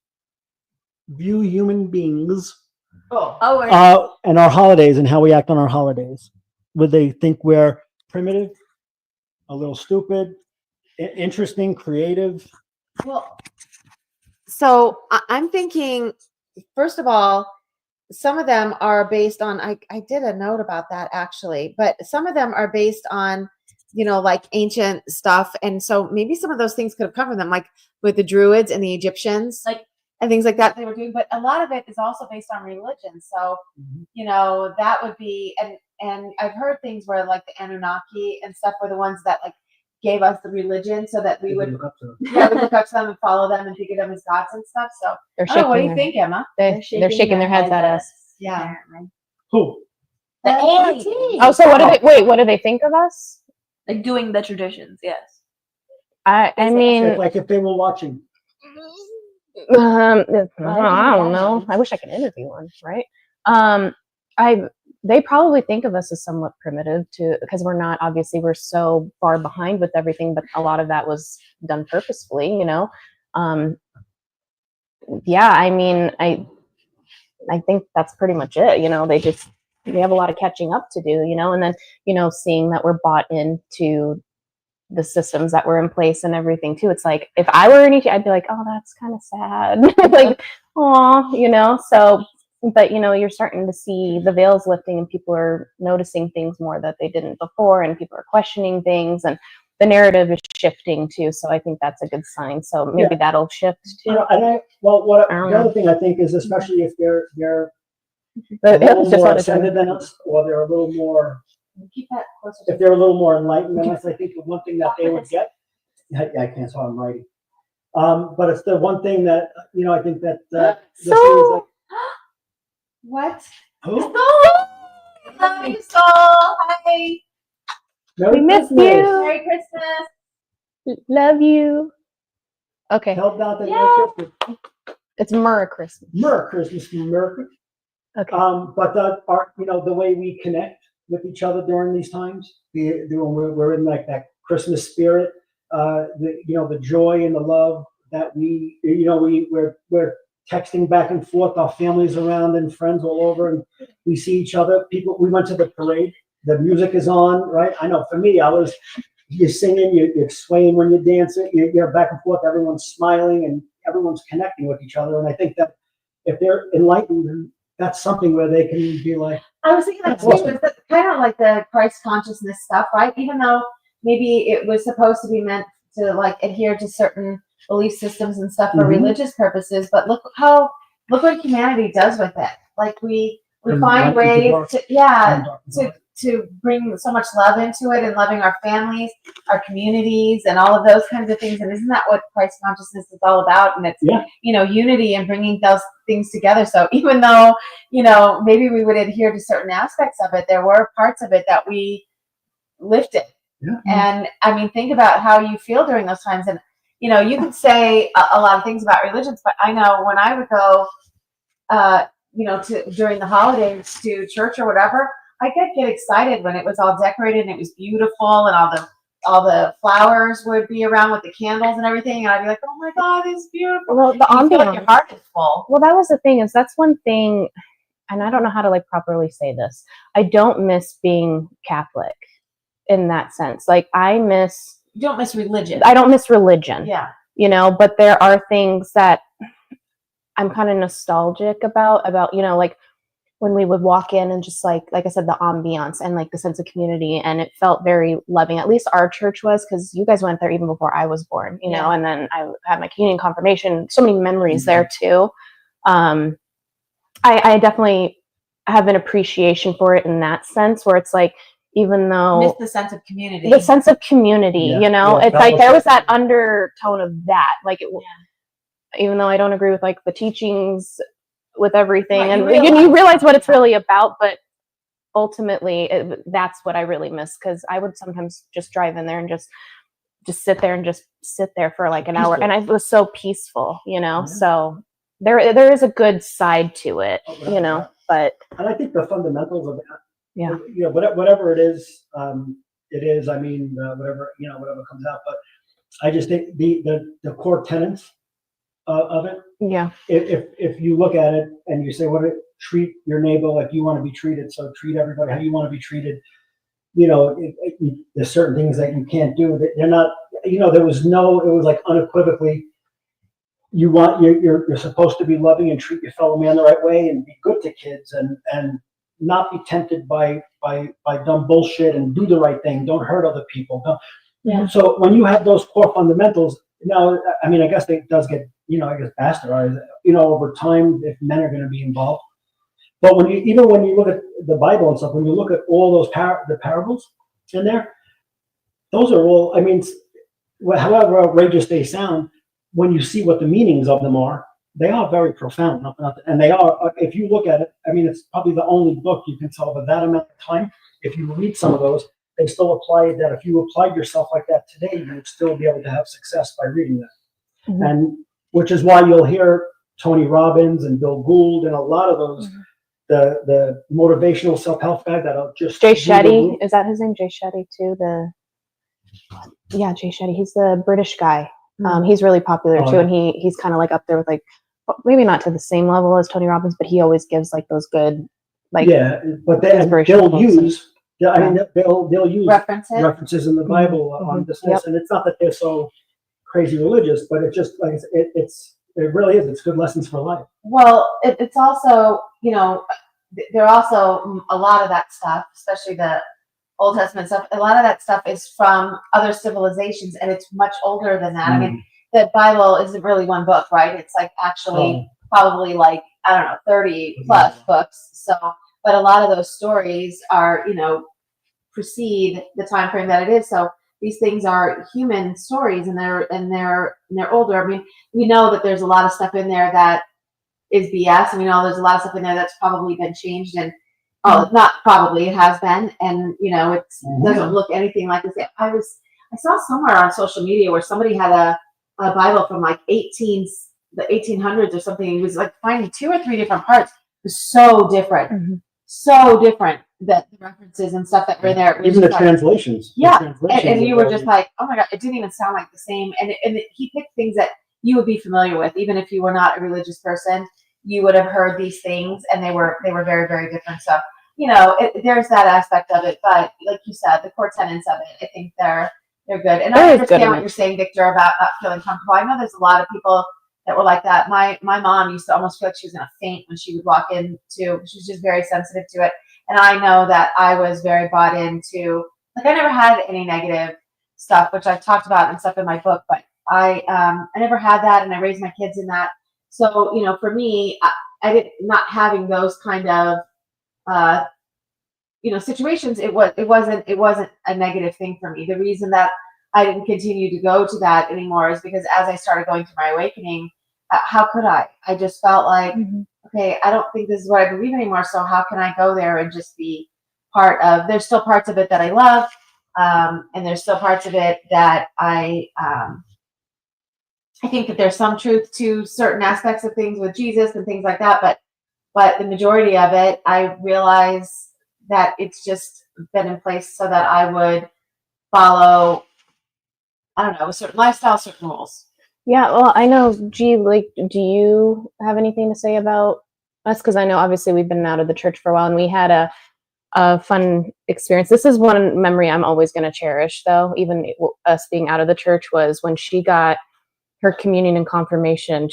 view human beings and our holidays and how we act on our holidays? Would they think we're primitive, a little stupid, interesting, creative? Well, so I'm thinking, first of all, some of them are based on, I did a note about that actually, but some of them are based on, like ancient stuff. And so maybe some of those things could have come from them, like with the Druids and the Egyptians, and things like that they were doing. But a lot of it is also based on religion. So, that would be, and I've heard things where like the Anunnaki and stuff were the ones that like gave us the religion so that we would look up to them. we look up to them and follow them and think of them as gods and stuff. So They're I don't know, what do you their- think, Emma? They're shaking their heads at us. Yeah. Who? The aliens. Oh, so what do they think of us? Like doing the traditions, yes. I mean, Like if they were watching. I don't know. I wish I could interview one, right? They probably think of us as somewhat primitive too, because we're so far behind with everything, but a lot of that was done purposefully, yeah, I mean, I think that's pretty much it. They have a lot of catching up to do, and then, seeing that we're bought into the systems that were in place and everything too. It's like, if I were in ET, I'd be like, oh, that's kind of sad. Like, aw, so, but you're starting to see the veils lifting and people are noticing things more that they didn't before, and people are questioning things, and the narrative is shifting too. So I think that's a good sign. So maybe that'll shift too. The other thing I think is, especially if they're But a little it's just more not a ascended than us, or they're a little more, Keep that closer. if they're a little more enlightened than us, I think the one thing that they would get, I can't tell I'm writing. But it's the one thing that, I think that, this thing is like, What? who? Love you, Soul. Hi. Merry We miss Christmas. you. Merry Christmas. Love you. Okay, Held out the Merry Christmas. it's Merry Christmas. Merry Christmas from America. Okay. But the way we connect with each other during these times, we're in like that Christmas spirit, the joy and the love that we're texting back and forth, our families around and friends all over, and we see each other. We went to the parade, the music is on, right? I know for me, you're singing, you're swaying when you're dancing, you're back and forth, everyone's smiling and everyone's connecting with each other. And I think that if they're enlightened, that's something where they can be like, I was thinking that too. It's kind of like the Christ consciousness stuff, right? Even though maybe it was supposed to be meant to like adhere to certain belief systems and stuff for religious purposes, but look what humanity does with it. Like we find ways to bring so much love into it, and loving our families, our communities, and all of those kinds of things. And isn't that what Christ consciousness is all about? And it's unity and bringing those things together. So even though maybe we would adhere to certain aspects of it, there were parts of it that we lifted. Yeah. And I mean, think about how you feel during those times. And you can say a lot of things about religions, but I know when I would go, during the holidays to church or whatever, I could get excited when it was all decorated and it was beautiful, and all the flowers would be around with the candles and everything, and I'd be like, oh my God, it's beautiful. Well, the You feel like ambiance. your heart is full. Well, that was the thing, is that's one thing, and I don't know how to like properly say this. I don't miss being Catholic in that sense. Like You don't miss religion. I don't miss religion. Yeah. But there are things that I'm kind of nostalgic about, like when we would walk in and just like I said, the ambiance and like the sense of community, and it felt very loving. At least our church was, because you guys went there even before I was born, and then I had my communion confirmation, so many memories there too. I definitely have an appreciation for it in that sense, where it's like, even though Miss the sense of community. it's like there was that undertone of that, like even though I don't agree with like the teachings with everything, Right, and you realize what it's really about, but ultimately that's what I really miss, because I would sometimes just drive in there and just sit there for like an hour, and it was so peaceful, so there is a good side to it, but and I think the fundamentals of Yeah. You know, whatever it is, it is. I mean, whatever, you know, whatever comes out. But I just think the core tenets of it. Yeah. If you look at it and you say, treat your neighbor like you want to be treated, so treat everybody how you want to be treated. You know, there's certain things that you can't do. That they're not. You know, it was like unequivocally. You're supposed to be loving and treat your fellow man the right way and be good to kids and not be tempted by dumb bullshit and do the right thing. Don't hurt other people. Yeah. So when you have those core fundamentals, now, I mean, I guess it does get, you know, I guess bastardized, you know, over time if men are going to be involved. But even when you look at the Bible and stuff, when you look at all those the parables in there, those are all, I mean, however outrageous they sound, when you see what the meanings of them are, they are very profound. And they are, if you look at it, I mean, it's probably the only book you can tell with that amount of time. If you read some of those, they still apply that. If you applied yourself like that today, you would still be able to have success by reading that. Mhm. And which is why you'll hear Tony Robbins and Bill Gould and a lot of those, the motivational self-help guy that'll just Jay Shetty, is that his name? Jay Shetty too. Jay Shetty. He's the British guy. He's really popular too, and he's kind of like up there with like, maybe not to the same level as Tony Robbins, but he always gives like those good, like, yeah. But they'll use, I mean, they'll use references in the Bible on this, and it's not that they're so crazy religious, but it's just like it really is. It's good lessons for life. Well, it's also, you know, there are also a lot of that stuff, especially the Old Testament stuff. A lot of that stuff is from other civilizations, and it's much older than that. I mean, the Bible isn't really one book, right? It's like actually probably like, I don't know, 30 plus books. So, but a lot of those stories are, you know, precede the time frame that it is. So these things are human stories, and they're older. I mean, we know that there's a lot of stuff in there that is BS. I mean, there's a lot of stuff in there that's probably been changed, and not probably, it has been, and you know, it doesn't look anything like this. I saw somewhere on social media where somebody had a Bible from like the 1800s or something. He was like finding 2 or 3 different parts. It was so different, so different, that the references and stuff that were in there. Even the translations. Yeah, and you were just like, oh my God, it didn't even sound like the same. And he picked things that you would be familiar with, even if you were not a religious person. You would have heard these things, and they were very, very different. So, you know, there's that aspect of it. But like you said, the core tenets of it, I think they're good. And I understand what you're saying, Victor, about not feeling comfortable. I know there's a lot of people that were like that. My mom used to almost feel like she was gonna faint when she would walk into. She was just very sensitive to it. And I know that I was very bought into, like, I never had any negative stuff, which I've talked about and stuff in my book, but I never had that, and I raised my kids in that. So, you know, for me, I didn't, not having those kind of, you know, situations, it wasn't a negative thing for me. The reason that I didn't continue to go to that anymore is because as I started going through my awakening, how could I? I just felt like, okay, I don't think this is what I believe anymore. So how can I go there and just be part of? There's still parts of it that I love, and there's still parts of it that I think that there's some truth to certain aspects of things with Jesus and things like that. But the majority of it, I realize that it's just been in place so that I would follow, I don't know, a certain lifestyle, certain rules. Yeah, well, I know, G, like, do you have anything to say about us? Because I know, obviously, we've been out of the church for a while, and we had a fun experience. This is one memory I'm always going to cherish, though, even us being out of the church, was when she got her communion and confirmation.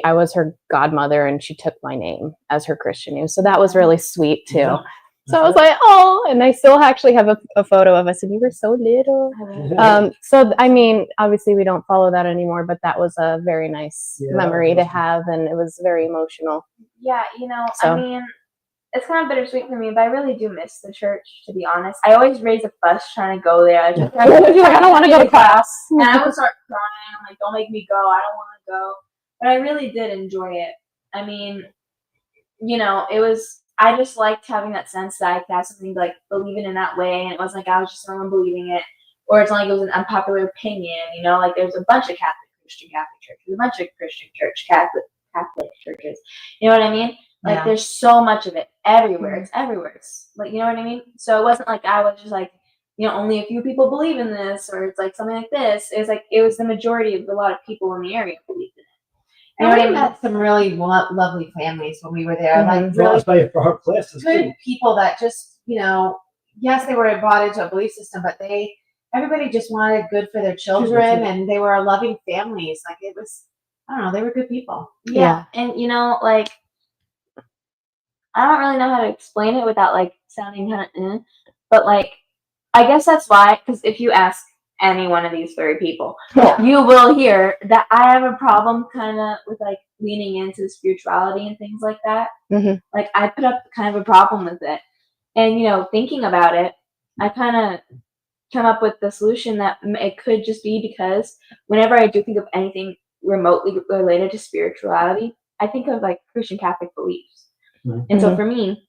I was her godmother, and she took my name as her Christian name. So that was really sweet, too. Yeah. So I was like, oh, and I still actually have a photo of us, and you were so little. So, I mean, obviously we don't follow that anymore, but that was a very nice memory to have, and it was very emotional. Yeah, you know, so. I mean, it's kind of bittersweet for me, but I really do miss the church, to be honest. I always raise a fuss trying to go there. I don't want to go to class. And I would start crying. I'm like, don't make me go. I don't want to go. But I really did enjoy it. I mean, you know, I just liked having that sense that I could have something like believing in that way. And it wasn't like I was just someone believing it. Or it's not like it was an unpopular opinion, you know, like there's a bunch of Christian Catholic churches, a bunch of Christian Catholic churches. You know what I mean? Like Yeah. there's so much of it everywhere. It's everywhere. It's like, you know what I mean? So it wasn't like I was just like, you know, only a few people believe in this, or it's like something like this. It was like, it was the majority of a lot of people in the area believed in it. You And know we what I mean? met some really lovely families when we were there. Mhm. Like For really us, for our classes good too. people that just, you know, yes, they were bought into a belief system, but everybody just wanted good for their children, it. and they were loving families. Like it was, I don't know, they were good people. Yeah. And you know, like, I don't really know how to explain it without like sounding kind of, but like, I guess that's why, because if you ask any one of these three people, Yeah. you will hear that I have a problem kind of with like leaning into spirituality and things like that. Mhm. Like I put up kind of a problem with it. And, you know, thinking about it, I kind of come up with the solution that it could just be because whenever I do think of anything remotely related to spirituality, I think of like Christian Catholic beliefs. Mhm. And so Mhm. for me,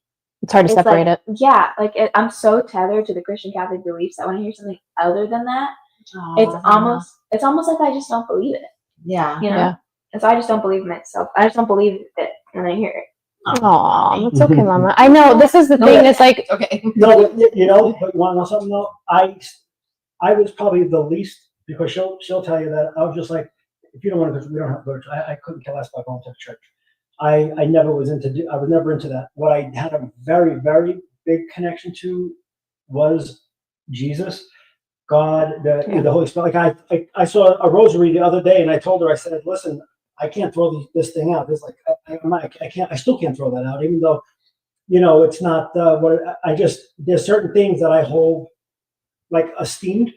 It's hard to it's separate like, it. yeah, like I'm so tethered to the Christian Catholic beliefs that when I hear something other than that, it's Aw. almost like I just don't believe it, Yeah. you know? Yeah. And so I just don't believe in myself. I just don't believe it when I hear it. Aw, that's okay, Mama. I know this is the thing. It's like, Okay. No, but, you know, but you want to know something though? I was probably the least, because she'll tell you that I was just like, if you don't want to go, we don't have to go to church. I couldn't care less about going to church. I never was I was never into that. What I had a very, very big connection to was Jesus, God, Yeah. the Holy Spirit. Like I saw a rosary the other day, and I told her, I said, listen, I can't throw this thing out. It's like I can't. I still can't throw that out, even though, you know, it's not what I just. There's certain things that I hold like esteemed,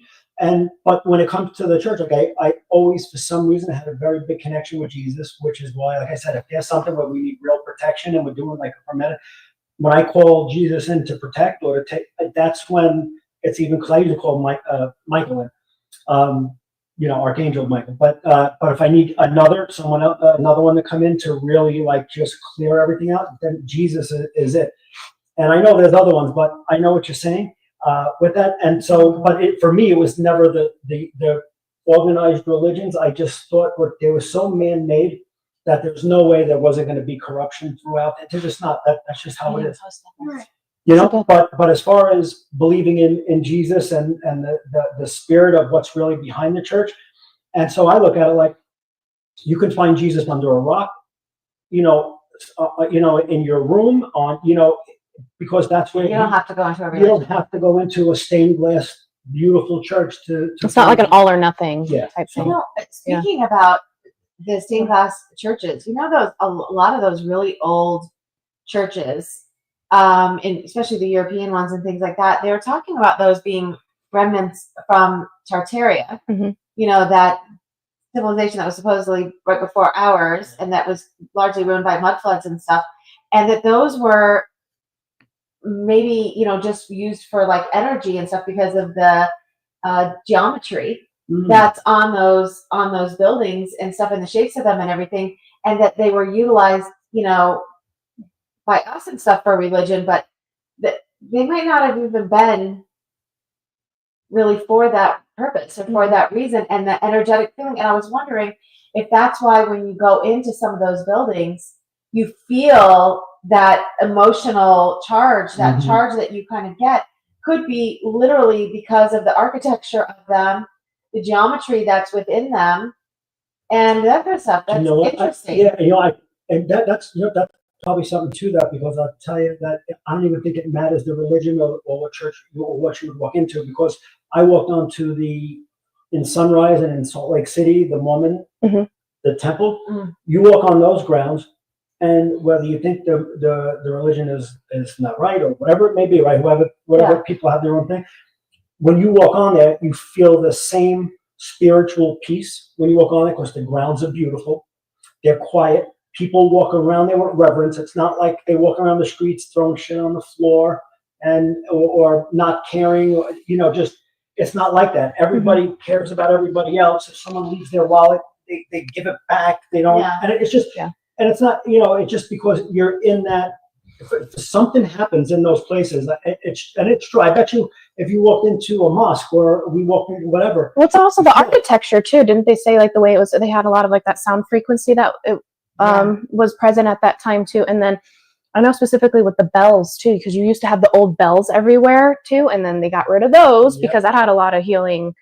but when it comes to the church, like I always, for some reason, had a very big connection with Jesus, which is why, like I said, if there's something where we need real protection and we're doing like a hermetic, when I call Jesus in to protect or to take, that's when it's even, because I usually call Michael in. You know, Archangel Michael. But if I need someone else, another one to come in to really like just clear everything out, then Jesus is it. And I know there's other ones, but I know what you're saying with that. And so, but for me, it was never the organized religions. I just thought they were so man-made that there's no way there wasn't going to be corruption throughout. It's just not. That's just how it is. Right. You know, Okay. but as far as believing in Jesus and the spirit of what's really behind the church, and so I look at it like you can find Jesus under a rock, you know, in your room because that's where You don't have to go into a you don't religion. have to go into a stained glass, beautiful church to. it's not like an all or nothing Yeah. type You thing. know, speaking about the stained glass churches, you know, a lot of those really old churches, and especially the European ones and things like that, they were talking about those being remnants from Tartaria. Mhm. You know, that civilization that was supposedly right before ours, and that was largely ruined by mud floods and stuff, and that those were maybe, you know, just used for like energy and stuff because of the geometry that's on those buildings and stuff, and the shapes of them and everything, and that they were utilized, you know, by us and stuff for religion, but that they might not have even been really for that purpose or for that reason, and the energetic feeling. And I was wondering if that's why when you go into some of those buildings, you feel that emotional charge, that Mhm. charge that you kind of get could be literally because of the architecture of them, the geometry that's within them, and that kind of stuff. That's You know what? interesting. That's that's probably something to that, because I'll tell you that I don't even think it matters the religion or what church or what you would walk into, because I walked onto in Sunrise and in Salt Lake City, the Mormon, Mhm. the temple. Mm. You walk on those grounds, and whether you think the religion is not right or whatever it may be, right? Whatever people have their own thing. When you walk on there, you feel the same spiritual peace when you walk on it, because the grounds are beautiful. They're quiet. People walk around there with reverence. It's not like they walk around the streets throwing shit on the floor or not caring. Or, just it's not like that. Everybody cares about everybody else. If someone leaves their wallet, they give it back. They don't, and it's just, and it's not, it's just because you're in that. If something happens in those places, it's true. I bet you, if you walked into a mosque or we walked into whatever. Well, it's also the architecture too. Didn't they say like the way it was? They had a lot of like that sound frequency that was present at that time too. And then I know specifically with the bells too, because you used to have the old bells everywhere too, and then they got rid of those Yep. because that had a lot of healing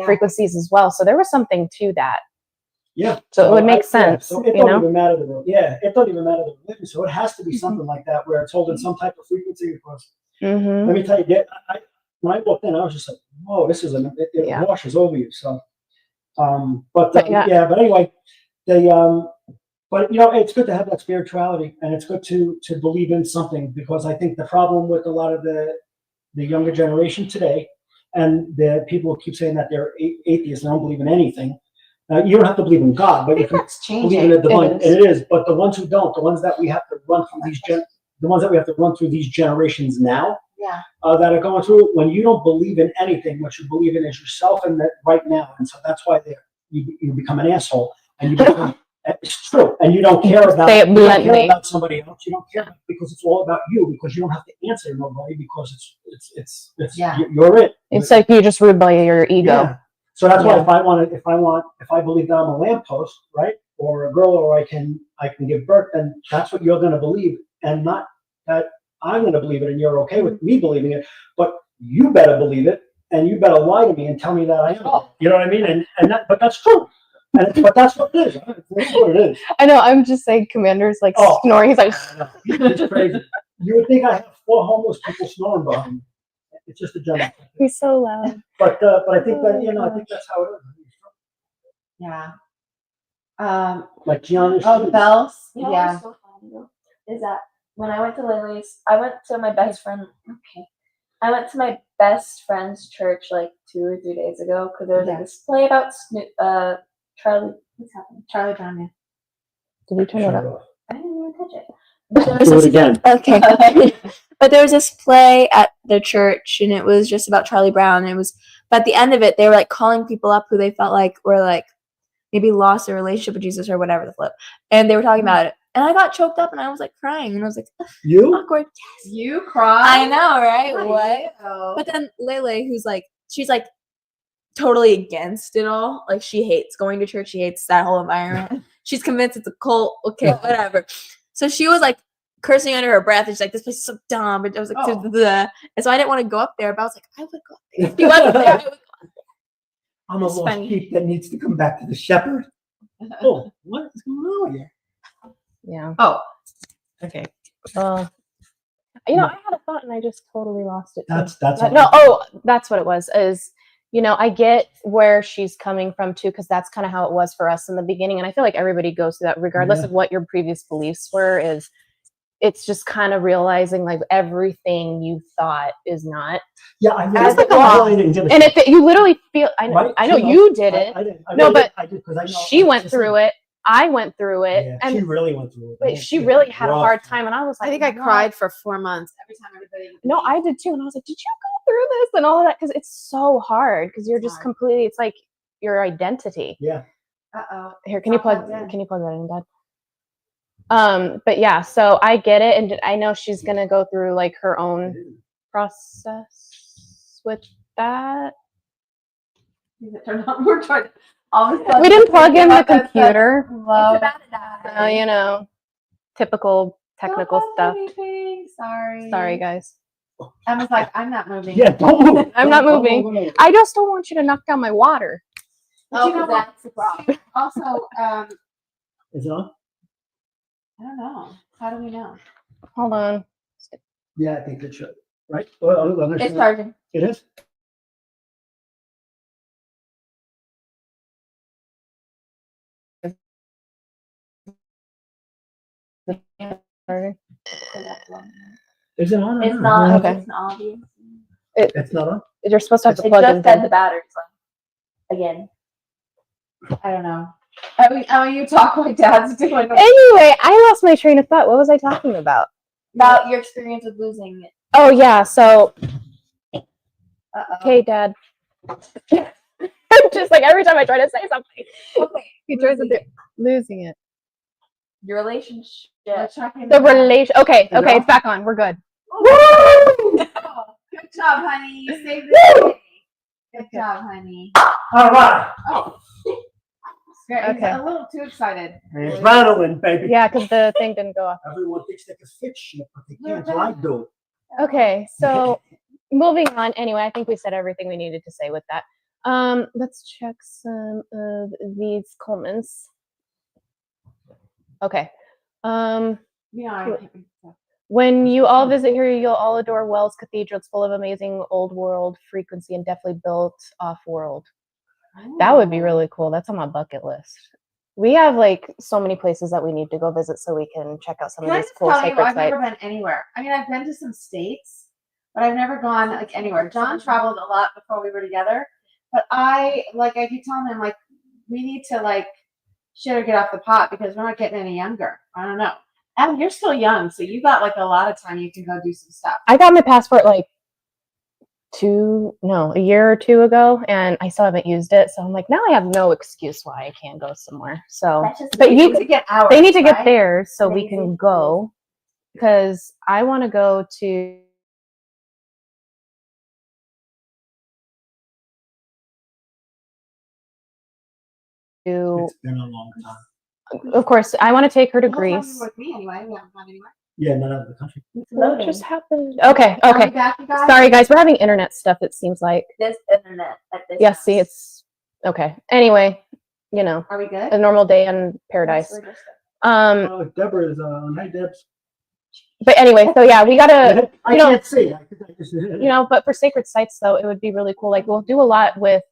frequencies as well. So there was something to that. Yeah. So it would make sense, So it you don't know? even matter it don't even matter the religion. So it has to be something like that where it's holding some type of frequency. Because Mm-hmm. let me tell you, when I walked in, I was just like, whoa, this is it washes over you. So, but anyway, they but it's good to have that spirituality, and it's good to believe in something, because I think the problem with a lot of the younger generation today, and the people who keep saying that they're atheists and don't believe in anything. You don't have to believe in God, but you can That's believe in changing. the divine, It and it is. But the ones who don't, the ones that we have to run through the ones that we have to run through these generations now, Yeah. that are going through. When you don't believe in anything, what you believe in is yourself and that right now, and so that's why you become an asshole, and you become. It's true, and you don't care about Say it bluntly. somebody else. You don't care about, because it's all about you. Because you don't have to answer nobody, because it's you're it. It's like you just ruled by your ego. Yeah. So that's why if I believe that I'm a lamppost, right, or a girl, or I can give birth, then that's what you're going to believe, and not that I'm going to believe it, and you're okay with me believing it. But you better believe it, and you better lie to me and tell me that I am. You know what I mean? But that's true. But that's what it is. That's what it is. I know. I'm just saying, Commander's like snoring. He's like, it's crazy. You would think I have 4 homeless people snoring behind me. It's just a general. he's so loud. But I think that I think that's how it is. Yeah. Like Gianna. The bells. You know Yeah. what's so funny though? Is that when I went to Lily's, I went to my best friend's church like 2 or 3 days ago, because there was a display about Charlie. What's happening? Charlie Brown. Yeah. Did you turn it up? I didn't even touch it. But there was Do it again. Okay. But there was this play at their church, and it was just about Charlie Brown. And but at the end of it, they were like calling people up who they felt like were like maybe lost their relationship with Jesus or whatever the flip. And they were talking about it. And I got choked up, and I was like crying, and I was like, You? awkward. You cry. I know, right? Oh, What? yeah. But then Lele, she's like totally against it all. Like, she hates going to church. She hates that whole environment. She's convinced it's a cult. Okay, whatever. So she was like cursing under her breath. And she's like, this place is so dumb. And I was like, and so I didn't want to go up there, but I was like, I would go up there. If he wasn't there, I would go up there. I'm a lost sheep that needs to come back to the shepherd. Oh, what is going on here? Yeah. Oh. Okay. I had a thought and I just totally lost it. That's That's what it was. I get where she's coming from too, because that's kind of how it was for us in the beginning, and I feel like everybody goes through that, regardless of what your previous beliefs were. It's just kind of realizing like everything you thought is not. Yeah, I mean, it's like a lot. And if you literally feel, I know you did it. I did. But I did, because I know she went through it. I went through it, Yeah, and she really went through it. but she really had a hard time, and I was like, I think I cried for 4 months every time everybody. No, I did too, and I was like, did you go through this and all of that? Because it's so hard, because you're just completely. It's like your identity. Yeah. Here, can you plug that in, Dad? But yeah, so I get it, and I know she's gonna go through like her own process with that. We're trying. We didn't plug in the computer. It's about to die. Typical technical stuff. Sorry, guys. Emma's like, I'm not moving. Yeah, don't move. I'm not moving. I just don't want you to knock down my water. But you know what? That's the problem. Also, is it on? I don't know. How do we know? Hold on. Yeah, I think it should. Right? Well, It's charging. It is? Is it on? It's not. Okay. It's not obvious. It's not on? You're supposed to have to It plug just in. said the battery's on. Again. I don't know. You talk like Dad's doing. Anyway, I lost my train of thought. What was I talking about? About your experience with losing it. Oh yeah, so okay, Dad. Just like every time I try to say something, he tries to losing it. Your relationship. The relation. Okay, it's back on. We're good. Woo! Good job, honey. You saved the day. Good job, honey. All right. Oh. Yeah, he's Okay. a little too excited. Adrenaline, baby. Yeah, because the thing didn't go off. Everyone thinks they can fix shit, but they can't. So I do it. Okay, so moving on. Anyway, I think we said everything we needed to say with that. Let's check some of these comments. Okay. Yeah. When you all visit here, you'll all adore Wells Cathedral. It's full of amazing old world frequency and definitely built off world. That would be really cool. That's on my bucket list. We have like so many places that we need to go visit so we can check out some Can of I these just cool tell you, sacred I've sites. never been anywhere. I mean, I've been to some states, but I've never gone like anywhere. John traveled a lot before we were together, but I keep telling him like we need to like shit or get off the pot because we're not getting any younger. I don't know. Adam, you're still young, so you got like a lot of time you can go do some stuff. I got my passport like a year or two ago, and I still haven't used it. So I'm like, now I have no excuse why I can't go somewhere. So, but They need to get ours, they need to get right? theirs so we Amazing. can go because I want to go to. It's been a long time. Of course, I want to take her to Well, tell me Greece. with me anyway. We haven't gone anywhere. Yeah, not out of the country. What just happened? Okay, Are we okay. back, you guys? Sorry, guys. We're having internet stuff. It seems like. This internet at this. Yeah. See, it's okay. Anyway, you know, Are we good? a normal day in paradise. Oh, Deborah is on. Hi, Debs. But anyway, so yeah, we gotta. I you know- can't see. You know, but for sacred sites though, it would be really cool. Like we'll do a lot with,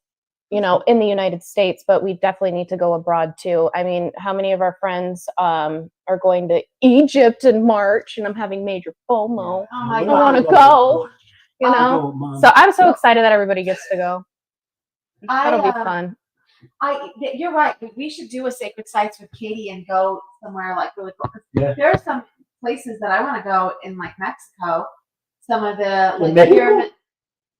you know, in the United States, but we definitely need to go abroad too. I mean, how many of our friends are going to Egypt in March, and I'm having major FOMO. Oh my I God. wanna go. You know, so I'm so excited that everybody gets to go. That'll be fun. You're right. We should do a sacred sites with Katie and go somewhere like really cool. 'Cause Yeah. there are some places that I want to go in like Mexico. Some of the like Mexico? pyramid.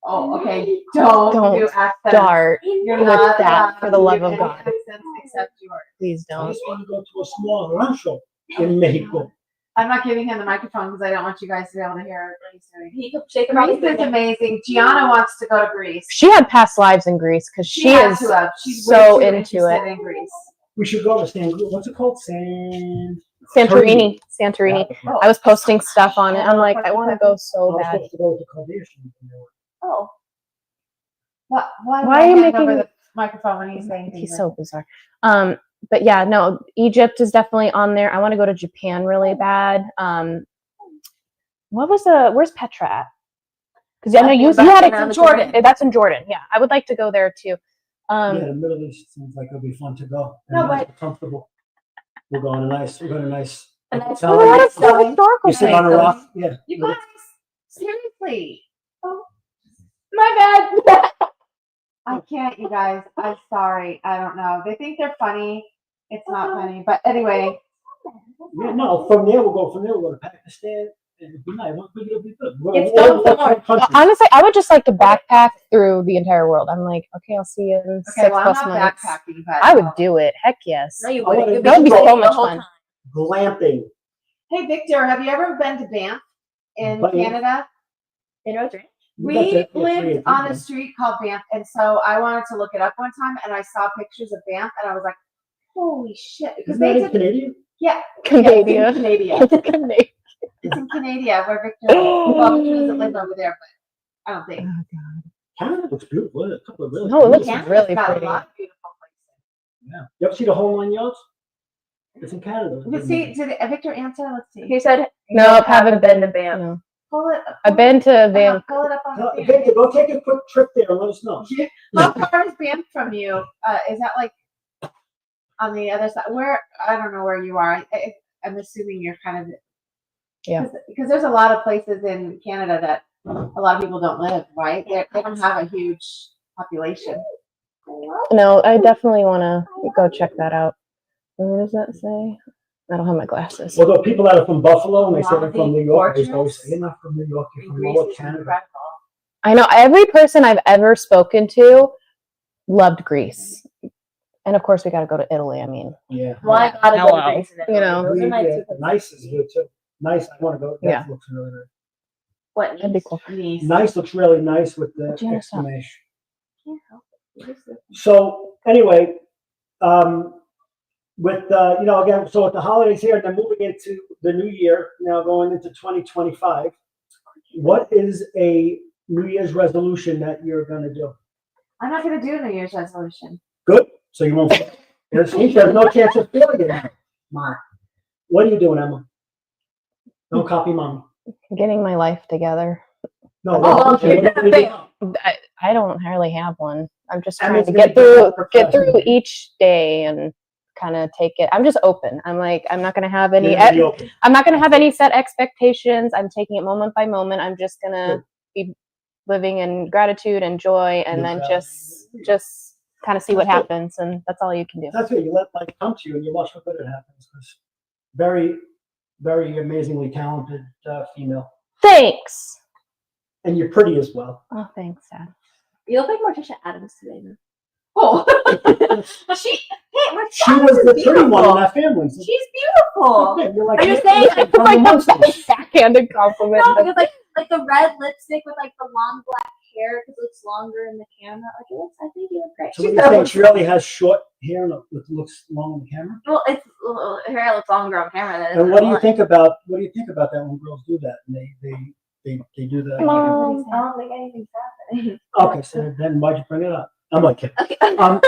Oh, okay. Don't do accents. Start You're with not that, allowed for the to love do of any God. accents except yours. Please I don't. just want to go to a small rancho in Mexico. I'm not giving him the microphone because I don't want you guys to be able to hear what he's doing. He could shake Greece is amazing. Gianna wants to go to Greece. She had past lives in Greece because she has is to have. She's so way too into interested it. in Greece. We should go to what's it called? Santorini. Santorini. Yeah. I was posting stuff on it. I'm like, I want to go so I was bad. supposed to go to Caldation. Oh, Why Why would are I you hand over making- the microphone when he's saying things? He's so bizarre. But yeah, no, Egypt is definitely on there. I want to go to Japan really bad. Where's Petra at? Because I know you That's had around it the in Jordan. corner. That's in Jordan. Yeah, I would like to go there too. Yeah, the Middle East seems like it'll be fun to go. And No, nice and comfortable. We're going to nice. A nice hotel. Oh, that's so Going. historical. You sit on a places. rock. Yeah. You guys, seriously. My bad. I can't, you guys. I'm sorry. I don't know. They think they're funny. It's not funny. But anyway, Yeah, no, from there we'll go. From there we'll go to Pakistan. It'll be nice. It'll be good. It's We'll done try for- countries. Honestly, I would just like to backpack through the entire world. I'm like, okay, I'll see you in okay, 6 well, I'm plus not months. backpacking, but I would do it. Heck yes. no, you I wanna wouldn't. You'd go- That would be so the much whole fun. time. Glamping. Hey, Victor, have you ever been to Banff in Banff. Canada? You know, drink. We lived on a street called Banff, and so I wanted to look it up one time, and I saw pictures of Banff, and I was like, "Holy shit!" Because Isn't that they in did, Canadian? yeah, Canada. it's in Canada. Canada. It's in Canada where Victor. Well, he doesn't live over there, but I don't think. Canada looks beautiful. There's a couple of really No, it looks beautiful- really got pretty. a lot of beautiful places. Yeah. You ever see the Home Line Yards? It's in Canada. Let's see, did Victor answer? Let's see. He said, No, haven't been to Banff. No. Pull it. I've been to Come on, Vancouver. pull it up on No, the thing. Victor, go take a quick trip there and let us know. How far is Banff from you? Is that like on the other side? Where I don't know where you are. I'm assuming you're kind of because there's a lot of places in Canada that a lot of people don't live. Right? They don't have a huge population. No, I definitely want to go check that out. What does that say? I don't have my glasses. Although people that are from Buffalo and they say they're from New York, they Fortress. always say, you're not from New York, you're from Greece Lower is Canada. incredible. I know every person I've ever spoken to loved Greece. And of course, we got to go to Italy. I mean, Yeah. Well, I gotta go to Hello. Greece. You know. Those are my Yeah, two. nice is good too. Nice, I want to go. That Yeah. looks really nice. What? that'd be cool. Nice. Nice looks really nice with the Janice, stop. exclamation. So anyway, with again, so with the holidays here, and then moving into the new year, going into 2025, what is a New Year's resolution that you're gonna do? I'm not gonna do a New Year's resolution. Good. So you won't. There's no chance of failing it. Mark, what are you doing, Emma? Don't copy mommy. Getting my life together. No. Oh, okay. what are you doing? I don't hardly have one. I'm just I trying mean, to it's get gonna through be get through each day and kind of take it. I'm just open. I'm like, I'm not gonna have any. You're gonna be open. I'm not gonna have any set expectations. I'm taking it moment by moment. I'm just gonna be living in gratitude and joy, and then just kind of see what happens, and that's all you can do. That's it. You let life come to you, and you watch what good it happens. Because very, very amazingly talented female, Thanks. and you're pretty as well. Oh, thanks, Dad. You look like Morticia Adams today. Man. Oh, She was the pretty one in that family. So She's beautiful. you're like, I'm just saying, you're It's like from the a backhanded compliment. No, because like the red lipstick with like the long black hair because it looks longer in the camera. Like it looks, I think you look great. So what do you think? She really has short hair and it looks long on the camera. Well, her hair looks longer on camera than it is And in what do you real think about that when girls do that and they do that? life. I don't think anything's happening. Okay, so then why'd you bring it up? I'm like kidding. Okay.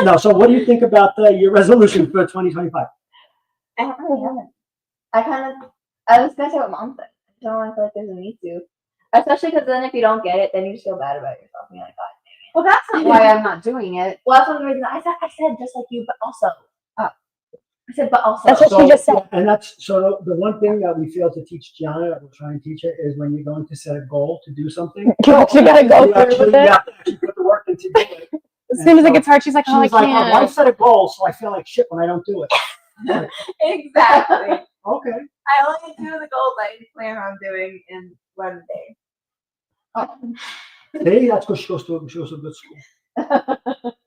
No. So what do you think about your resolution for 2025? I don't really have it. I was gonna say what mom said. I don't really feel like there's a need to. Especially because then if you don't get it, then you just feel bad about yourself. And you're like, God. well, that's not why I'm not doing it. Well, that's one of the reasons I said just like you, but also. I said, but also. That's what she just said. And that's so the one thing that we fail to teach Gianna, that we'll try and teach her, is when you're going to set a goal to do something. You actually gotta go you through with have it. to actually put the work into do it. As soon as it gets hard, she's like, "Oh, I She's like, can't." "Why set a goal so I feel like shit when I don't do it?" Exactly. Okay. I only do the goals I plan on doing in one day. Hey, that's because she goes to a good school.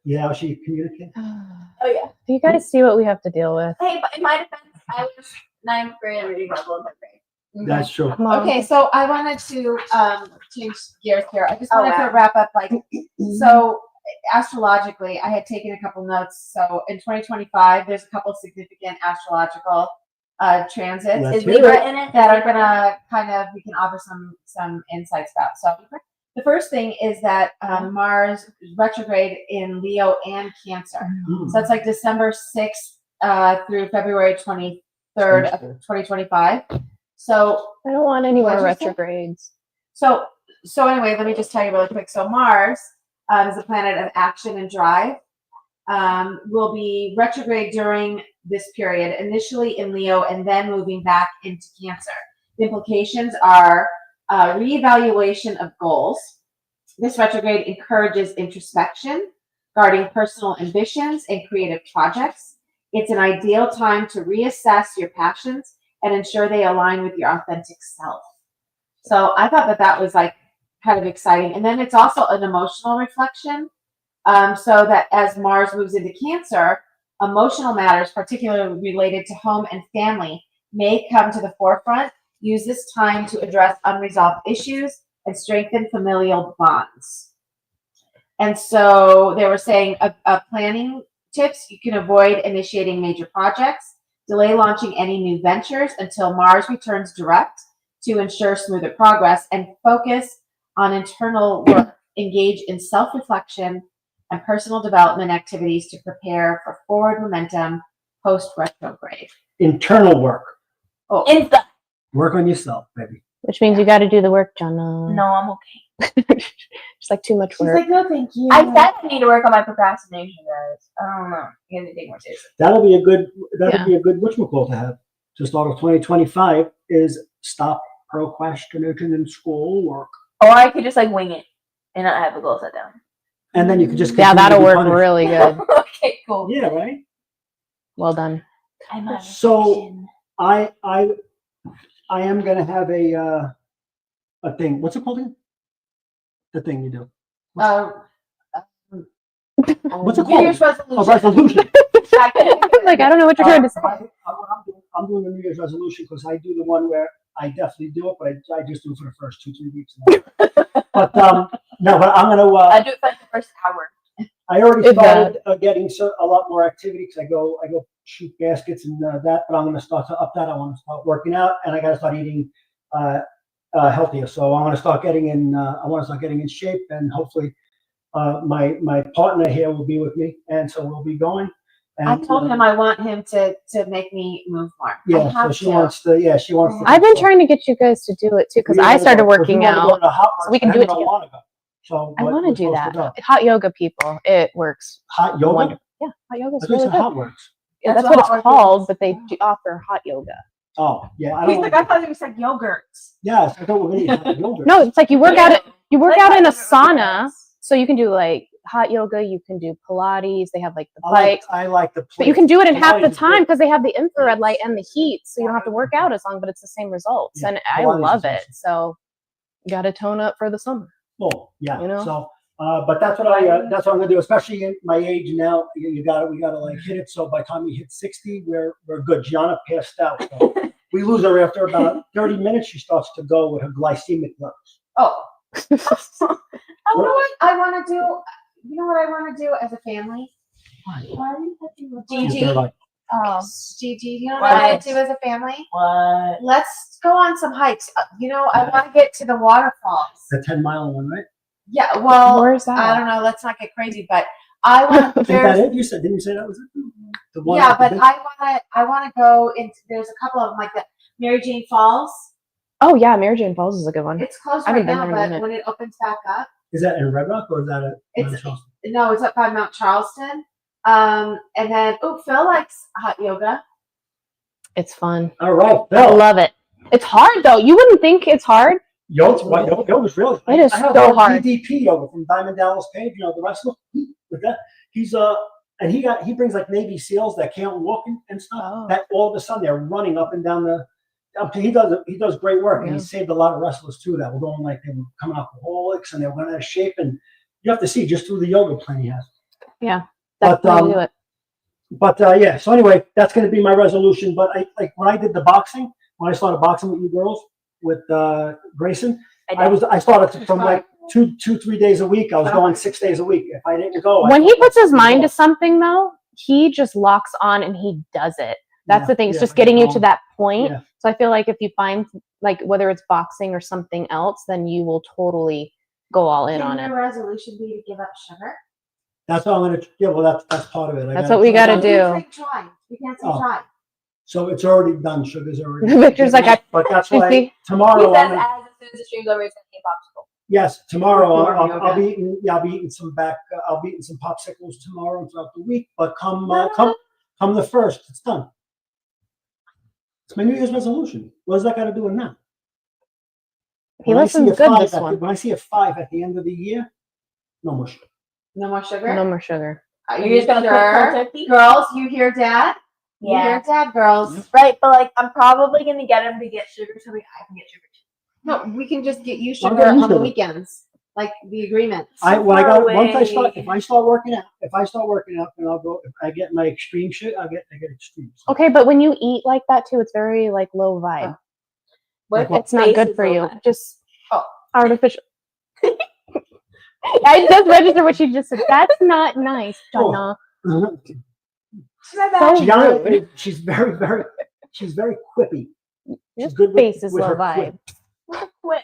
Yeah, how she communicates. Oh yeah. Do you guys see what we have to deal with? Hey, but in my defense, I was 9th grade reading level in 10th grade. That's true. Come on. Okay, so I wanted to change gears here. I just wanted wow. to wrap up so astrologically, I had taken a couple notes. So in 2025, there's a couple significant astrological transits Let's Is hear Libra it. in it? that are gonna we can offer some insights about. So the first thing is that Mars is retrograde in Leo and Cancer. So it's like December 6th through February 23rd of 2025. So I don't want any more What'd you say? retrogrades. So anyway, let me just tell you really quick. So Mars is a planet of action and drive. Will be retrograde during this period, initially in Leo and then moving back into Cancer. The implications are reevaluation of goals. This retrograde encourages introspection, guarding personal ambitions and creative projects. It's an ideal time to reassess your passions and ensure they align with your authentic self. So I thought that was like kind of exciting. And then it's also an emotional reflection. So that as Mars moves into Cancer, emotional matters, particularly related to home and family, may come to the forefront. Use this time to address unresolved issues and strengthen familial bonds. And so they were saying planning tips: you can avoid initiating major projects, delay launching any new ventures until Mars returns direct to ensure smoother progress, and focus on internal work. Engage in self-reflection and personal development activities to prepare for forward momentum post-retrograde. Internal work. Oh, Insta. Work on yourself, baby. Which means you got to do the work, Jenna. No, I'm okay. It's like too much she's work. like, no, thank you. I said I need to work on my procrastination, guys. I don't know. You have to take more seriously. That'll be a good Yeah. whatchamacallit to have to start of 2025 is stop procrastinating in school work. Or I could just like wing it and not have a goal set down. And then you could just Yeah, continue to that'll be work punished. really good. Okay, cool. Yeah, right. Well done. I'm on So I am gonna have a thing. What's it called again? The thing you do. What's it New called? Year's resolution. A resolution. Like, I don't know what you're trying to say. I'm doing a New Year's resolution because I do the one where I definitely do it, but I just do it for the first 2-3 weeks. But no, but I'm gonna. I do it for like the first hour. I already If started getting a lot more activity because I go shoot baskets and that, but I'm going to start to up that. I want to start working out, and I got to start eating healthier. So I want to start getting in. I want to start getting in shape, and hopefully, my partner here will be with me, and so we'll be going. And, I told him I want him to make me move more. I Yeah, so have she to. wants to. Yeah, she wants to. I've been trying to get you guys to do it too because I started working out. So we can do it together. So I want to do that. Go. Hot yoga, people. It works. Hot yoga. Wonderful. Yeah, hot yoga is I thought you really said good. hot works. Yeah, That's that's what what it's hot work called, is. but they do offer hot yoga. Oh, yeah. I He's don't like, like I thought it was like yogurt. Yes, I thought we were going to eat hot yogurt. No, it's like you work out. You work Like out hot in a yoga with sauna, eggs. so you can do like hot yoga. You can do Pilates. They have like the I bikes, like the. but you can do it in half the Pilates is time good. because they have the infrared light and the heat, so you don't have to work out as long, but it's the same results. Yeah, And I Pilates love is it. So you got to tone up for the summer. Well, yeah. You know? So, but that's what that's what I'm gonna do. Especially in my age now, we gotta like hit it. So by the time we hit 60, we're good. Gianna passed out. So we lose her after about 30 minutes. She starts to go with her glycemic levels. Oh. You know what I want to do? You know what I want to do as a family? Why are you touching with Gigi? Oh, Gigi, you know what I want to do as a family? what? Let's go on some hikes. I want to get to the waterfalls. The 10-mile one, right? Yeah, well, Where's that? I don't know. Let's not get crazy, but I want. Is that it? You said? Didn't you say that was it? The one. Yeah, but I want to go into. There's a couple of them like the Mary Jane Falls. Oh yeah, Mary Jane Falls is a good one. It's closed I haven't right been now, there in a but minute. when it opens back up, Is that in Red Rock or is that at It's- Mount Charleston? no, it's up by Mount Charleston. And then Phil likes hot yoga. It's fun. All right, I Bill. love it. It's hard though. You wouldn't think it's hard. Yoga's really. It is I have so a hard. DDP yoga from Diamond Dallas Page. The wrestler. With that, he's and he brings like Navy SEALs that can't walk and stuff. Oh. That all of a sudden they're running up and down the. He does great work, and Yeah. he saved a lot of wrestlers too. That were going like they were coming alcoholics and they went out of shape. And you have to see just through the yoga plan he has. Yeah, But, that's how you do it. But yeah, so anyway, that's going to be my resolution. But I like when I did the boxing, when I started boxing with you girls, with Grayson, I started from like 2-3 days a week. I was going 6 days a week. If I didn't go, When he puts his mind to something though, he just locks on and he does it. That's the thing. It's just getting you to that point. Yeah. So I feel like if you find like whether it's boxing or something else, then you will totally go all in on Can it. your resolution be to give up sugar? That's what I'm going to. Yeah, well, that's part of it. That's what we gotta You do. can't say try. You can't say Oh. try. So it's already done. Sugar's already. Victor's like, but that's you why see? tomorrow. He says as soon as the stream's over, he's gonna eat a popsicle. Yes, tomorrow Before I'll yoga. be eating. Yeah, I'll be eating some I'll be eating some popsicles tomorrow and throughout the week. But come the first, it's done. It's my New Year's resolution. What does that got to do with that? He When I see listens a good five this at one. when I see a 5 at the end of the year, no more sugar. No more sugar. No more sugar. Are You're just gonna sure? quit turkey? Girls, you hear Dad? You Yeah. hear Dad, girls. Right, but like I'm probably gonna get him to get sugar so I can get sugar too. No, we can just get you I'll sugar get you on the sugar. weekends, like the agreement. If I start working out, then I'll go. If I get my extreme shit, I get extreme. So Okay, but when you eat like that too, it's very like low vibe. Like what? It's not good for you. Just Oh. artificial. I just registered what she just said. That's not nice, Jenna. So Gianna, rude. she's very quippy. Your She's good face is with low her vibe. quip.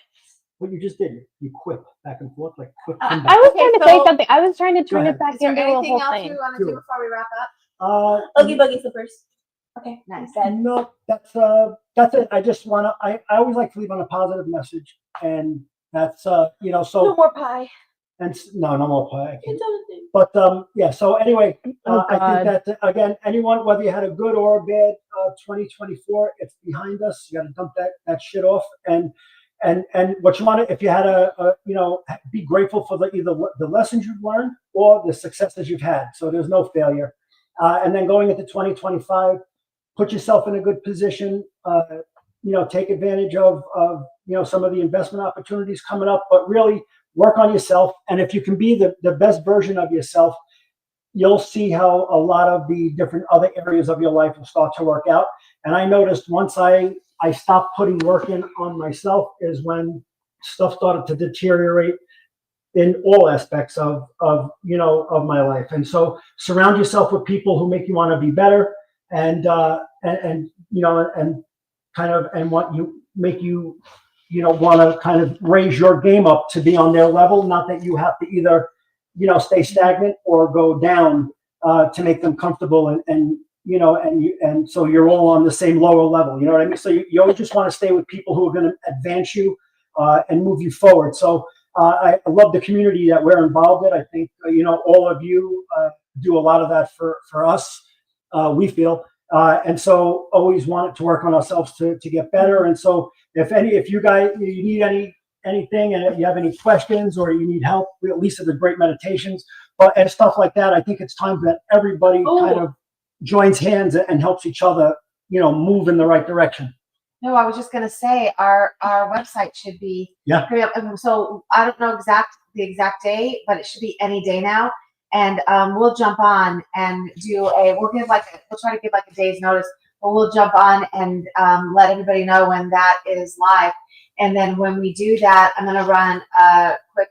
What you just did, you quip back and forth like quip. I come back. was Okay, trying to so- say something. I was trying to turn ahead. it back Is there into a anything whole else thing. you want to do Do it. before we wrap up? Oogie boogie slippers. Okay, Nice. No, that's it. I just want to. I always like to leave on a positive message, and that's so No more pie. and no more pie. I can't. It's other thing. But yeah. So anyway, Oh, I God. think that again, anyone, whether you had a good or a bad 2024, it's behind us. You got to dump that shit off, and what you want to, if you had be grateful for either the lessons you've learned or the successes you've had. So there's no failure. And then going into 2025, put yourself in a good position. Take advantage of some of the investment opportunities coming up, but really work on yourself. And if you can be the best version of yourself, you'll see how a lot of the different other areas of your life will start to work out. And I noticed once I stopped putting work in on myself is when stuff started to deteriorate in all aspects of my life. And so surround yourself with people who make you want to be better, and kind of, and what you make you want to kind of raise your game up to be on their level. Not that you have to either stay stagnant or go down to make them comfortable, and so you're all on the same lower level. You know what I mean? So you always just want to stay with people who are going to advance you and move you forward. So I love the community that we're involved in. I think all of you do a lot of that for us. We feel, and so always wanted to work on ourselves to get better. And so if you guys you need anything, and if you have any questions or you need help, Lisa did great meditations, and stuff like that. I think it's time that everybody kind of joins hands and helps each other, move in the right direction. No, I was just gonna say our website should be so I don't know the exact day, but it should be any day now. And we'll jump on and we'll try to give like a day's notice, but we'll jump on and let everybody know when that is live. And then when we do that, I'm gonna run a quick.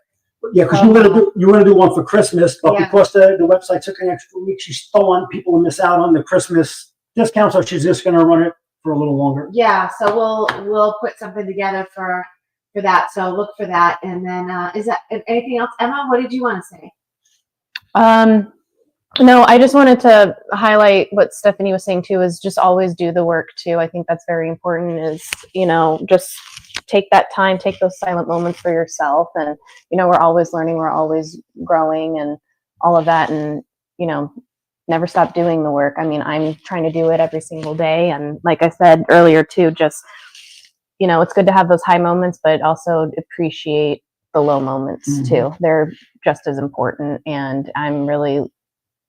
Yeah, because you want to do one for Christmas, but because the website took an extra week, she still want people to miss out on the Christmas discount, so she's just going to run it for a little longer. Yeah, so we'll put something together for that. So look for that. And then is that anything else, Emma? What did you want to say? No, I just wanted to highlight what Stephanie was saying too, is just always do the work too. I think that's very important, is, just take that time, take those silent moments for yourself. And, we're always learning, we're always growing and all of that. And, never stop doing the work. I mean, I'm trying to do it every single day. And like I said earlier too, just, it's good to have those high moments, but also appreciate the low moments too. They're just as important. And I'm really,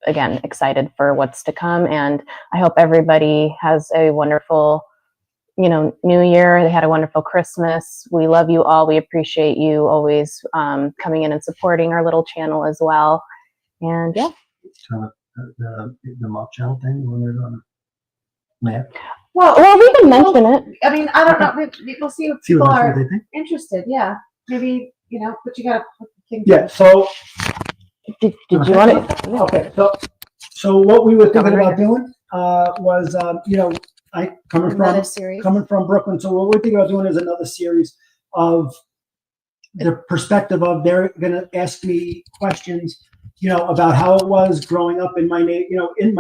again, excited for what's to come. And I hope everybody has a wonderful, New Year. They had a wonderful Christmas. We love you all. We appreciate you always coming in and supporting our little channel as well. And yeah. The mock channel thing when we're going to Well, we can mention it. I mean, I don't know. We'll see if people are interested. Yeah, maybe but you got to. Yeah. So did you want it? Okay. So what we were thinking about doing was coming from Brooklyn. So what we're thinking about doing is another series of the perspective of, they're going to ask me questions, about how it was growing up in my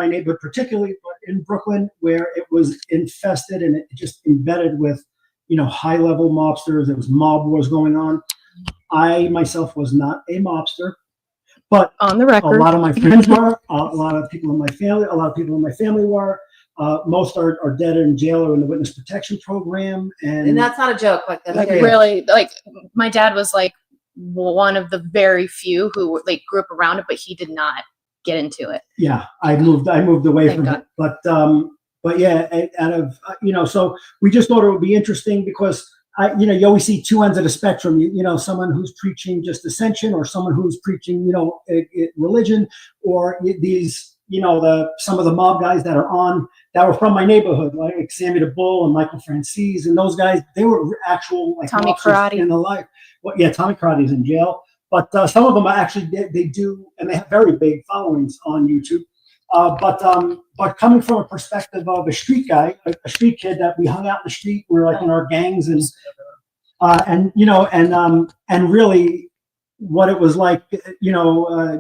neighborhood, particularly, but in Brooklyn, where it was infested and it just embedded with, high level mobsters. There was mob wars going on. I myself was not a mobster, but on the record, a lot of my friends were. A lot of people in my family were. Most are dead or in jail or in the witness protection program, and that's not a joke. Really, my dad was one of the very few who grew up around it, but he did not get into it. Yeah, I moved away from it, but yeah, out of so we just thought it would be interesting because you always see two ends of the spectrum. Someone who's preaching just ascension, or someone who's preaching religion, or these. Some of the mob guys that were from my neighborhood, like Sammy the Bull and Michael Francis, and those guys, they were actual Tommy Karate in the life. Well, yeah, Tommy Karate's in jail, but some of them are actually they do, and they have very big followings on YouTube. But coming from a perspective of a street guy, a street kid that we hung out in the street, we were in our gangs and really. What it was like,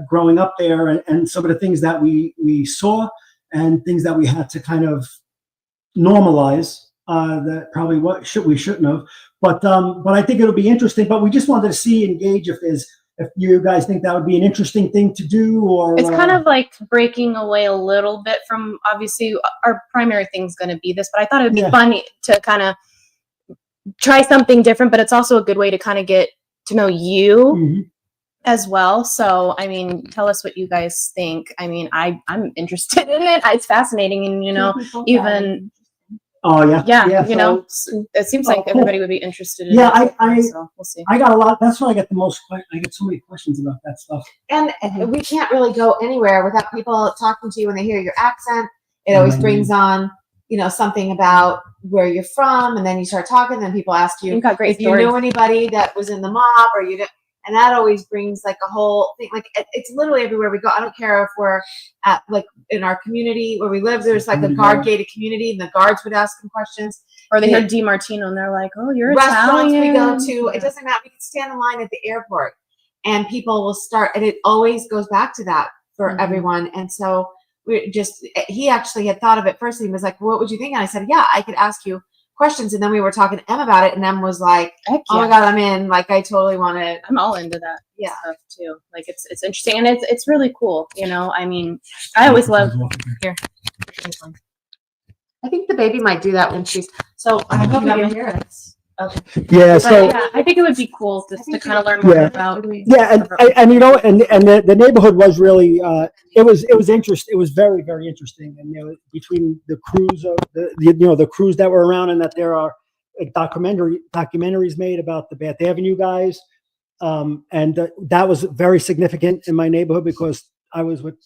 growing up there, and some of the things that we saw and things that we had to kind of normalize, that probably we shouldn't have. But I think it'll be interesting. But we just wanted to engage if you guys think that would be an interesting thing to do, or it's kind of like breaking away a little bit from, obviously our primary thing is going to be this, but I thought it would be funny to kind of try something different. But it's also a good way to kind of get to know you as well. So, I mean, tell us what you guys think. I mean, I'm interested in it. It's fascinating. And, even. Oh, yeah. Yeah. It seems like everybody would be interested in it. So we'll see. I got a lot. That's why I get the most. I get so many questions about that stuff. And we can't really go anywhere without people talking to you when they hear your accent. It always brings on, something about where you're from, and then you start talking, and then people ask you got great if you knew anybody that was in the mob, or you didn't. And that always brings like a whole thing. Like it's literally everywhere we go. I don't care if we're at like in our community where we live. There's like a guard gated community, and the guards would ask them questions. Or they hear DiMartino and they're like, "Oh, you're Restaurants Italian." we go to, it doesn't matter. We can stand in line at the airport, and people will start, and it always goes back to that for everyone. And so he actually had thought of it first, and he was like, "What would you think?" And I said, "Yeah, I could ask you questions." And then we were talking to Em about it, and Em was like, Heck "Oh my yeah. God, I'm in. Like, I totally want to." I'm all into that Yeah. stuff too. Like it's interesting and it's really cool. You know, I mean, I always love here. I think the baby might do that when she's. So I hope you can hear us. Okay. Yeah. But So. yeah, I think it would be cool just to kind of learn more Yeah. about. Yeah, and you know, and the neighborhood was really it was interesting. It was very, very interesting. And you know, between the crews of the crews that were around, and that there are documentaries made about the Bath Avenue guys, and that was very significant in my neighborhood because I was with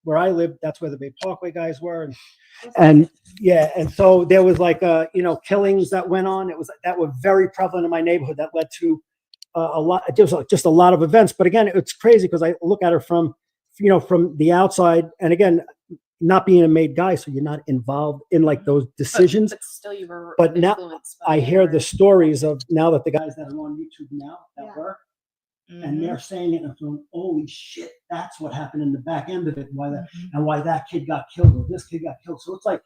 where I lived. That's where the Bay Parkway guys were, and yeah, and so there was like killings that went on. That were very prevalent in my neighborhood. That led to a lot, just a lot of events. But again, it's crazy because I look at it from the outside, and again, not being a made guy, so you're not involved in like those decisions. But still, you were. But now influenced by I hear your- the stories of now that the guys that are on YouTube now that Yeah. were, Mhm. and they're saying it and I'm going, holy shit, that's what happened in the back end of it. Why that Mhm. and why that kid got killed or this kid got killed. So it's like,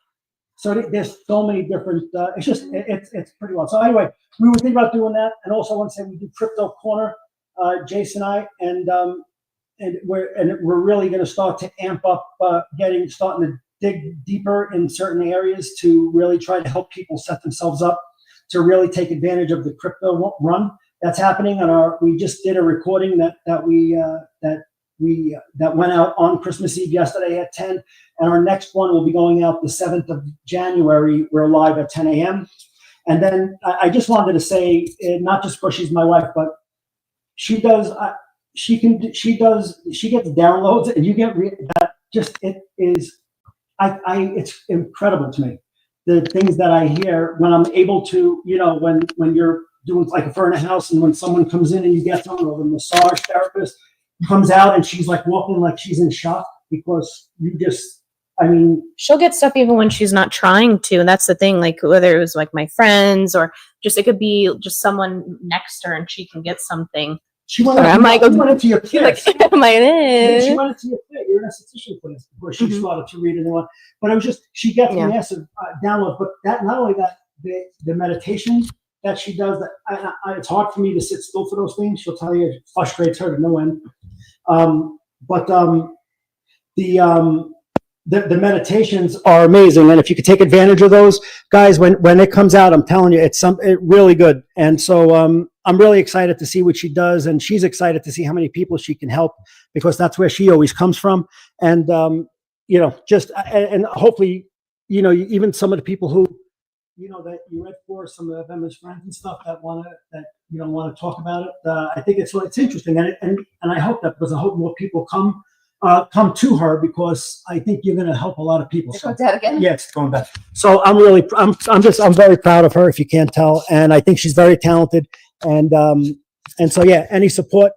there's so many different. It's just it's pretty well. So anyway, we were thinking about doing that, and also I want to say we do Crypto Corner, Jason and I, and we're really going to start to amp up, starting to dig deeper in certain areas to really try to help people set themselves up to really take advantage of the crypto run that's happening. And we just did a recording that went out on Christmas Eve yesterday at 10, and our next one will be going out the 7th of January. We're live at 10 a.m. And then I just wanted to say, not just because she's my wife, but she does. She gets downloads, and you get that. Just it is. It's incredible to me the things that I hear when I'm able to. When you're doing like a furnace house, and when someone comes in and you get someone, or the massage therapist comes out and she's like walking like she's in shock because you just. I mean, she'll get stuff even when she's not trying to, and that's the thing. Like whether it was like my friends or just it could be just someone next to her, and she can get something. She went into your place. Like, am I in? She went into your place. You're an esthetician place where she started to read it. But it was just she gets massive downloads. But that not only that the meditation that she does, that it's hard for me to sit still for those things. She'll tell you it frustrates her to no end. The meditations are amazing, and if you could take advantage of those, guys, when it comes out, I'm telling you, it's really good. And so I'm really excited to see what she does, and she's excited to see how many people she can help because that's where she always comes from. And and hopefully, even some of the people who that you read for, some of them as friends and stuff that want to talk about it. I think it's interesting, and I hope that because I hope more people come to her because I think you're going to help a lot of people. So, yeah, it's going back. So I'm very proud of her, if you can't tell, and I think she's very talented. And so yeah, any support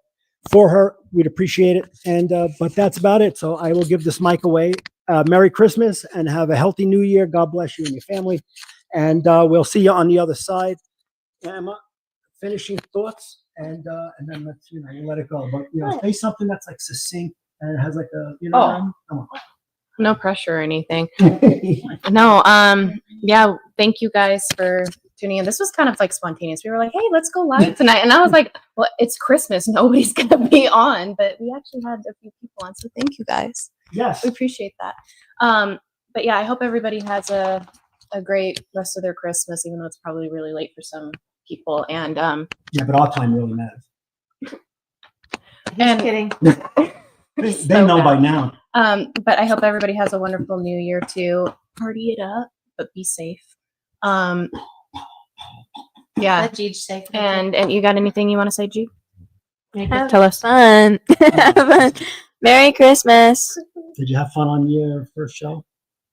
for her, we'd appreciate it. And but that's about it. So I will give this mic away. Merry Christmas and have a healthy New Year. God bless you and your family. And we'll see you on the other side. Emma, finishing thoughts, and then let's we'll let it go. But say something that's like succinct. And it has like no pressure or anything. No, yeah, thank you guys for tuning in. This was kind of like spontaneous. We were like, hey, let's go live tonight. And I was like, well, it's Christmas. Nobody's going to be on. But we actually had a few people on. So thank you guys. Yes. We appreciate that. But yeah, I hope everybody has a great rest of their Christmas, even though it's probably really late for some people. And yeah, but our time really matters. Just kidding. They know by now. But I hope everybody has a wonderful New Year too. Party it up, but be safe. Yeah. Let Jeej say. And you got anything you want to say, G? Have Tell us. fun. Have fun. Merry Christmas. Did you have fun on your first show?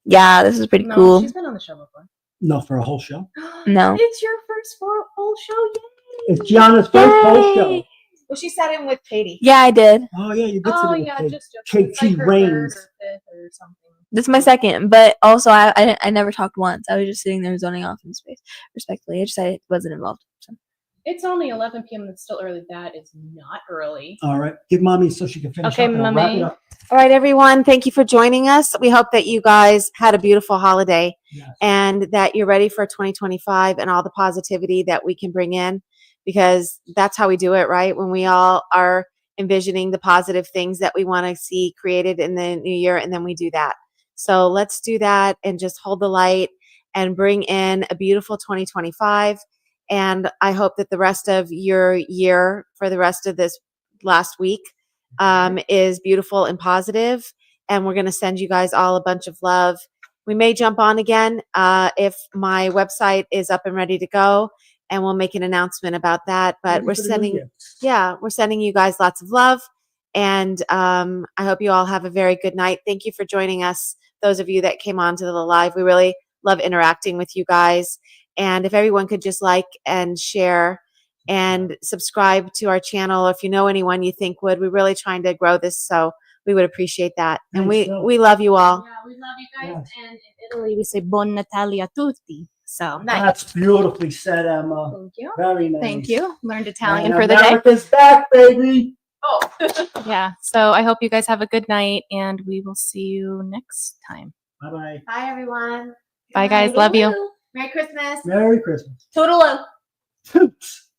Yeah, this is pretty No, cool. she's been on the show before. No, for a whole show. No. It's your first whole show. Yay! It's Gianna's first whole show. Well, she sat in with Katie. Yeah, I did. Oh yeah, you did Oh say yeah, it. just KT like her Reigns. third or fifth or something. This is my second, but also I never talked once. I was just sitting there zoning off in space. Respectfully, I just I wasn't involved. So. It's only 11 p.m. It's still early. That is not early. All right, give mommy so she can finish Okay, up and I'll wrap it mommy. up. All right, everyone. Thank you for joining us. We hope that you guys had a beautiful holiday Yes. and that you're ready for 2025 and all the positivity that we can bring in, because that's how we do it, right? When we all are envisioning the positive things that we want to see created in the new year, and then we do that. So let's do that and just hold the light and bring in a beautiful 2025. And I hope that the rest of your year, for the rest of this last week, is beautiful and positive. And we're going to send you guys all a bunch of love. We may jump on again if my website is up and ready to go, and we'll make an announcement about that. But Ready we're for the new sending, year. we're sending you guys lots of love. And I hope you all have a very good night. Thank you for joining us, those of you that came on to the live. We really love interacting with you guys. And if everyone could just like and share and subscribe to our channel, if you know anyone you think would, we're really trying to grow this, so we would appreciate that. And Thanks, Phil. we love you all. Yeah, we love you guys. Yes. And in Italy, we say Buon Natale a tutti. So That's beautifully said, Emma. thank you. Very nice. Thank you. Learned Italian And for the day. America's back, baby. Oh, yeah. So I hope you guys have a good night, and we will see you next time. Bye bye. Bye, everyone. Bye, guys. Love you. Merry Christmas. Merry Christmas. Toodaloo. Toots.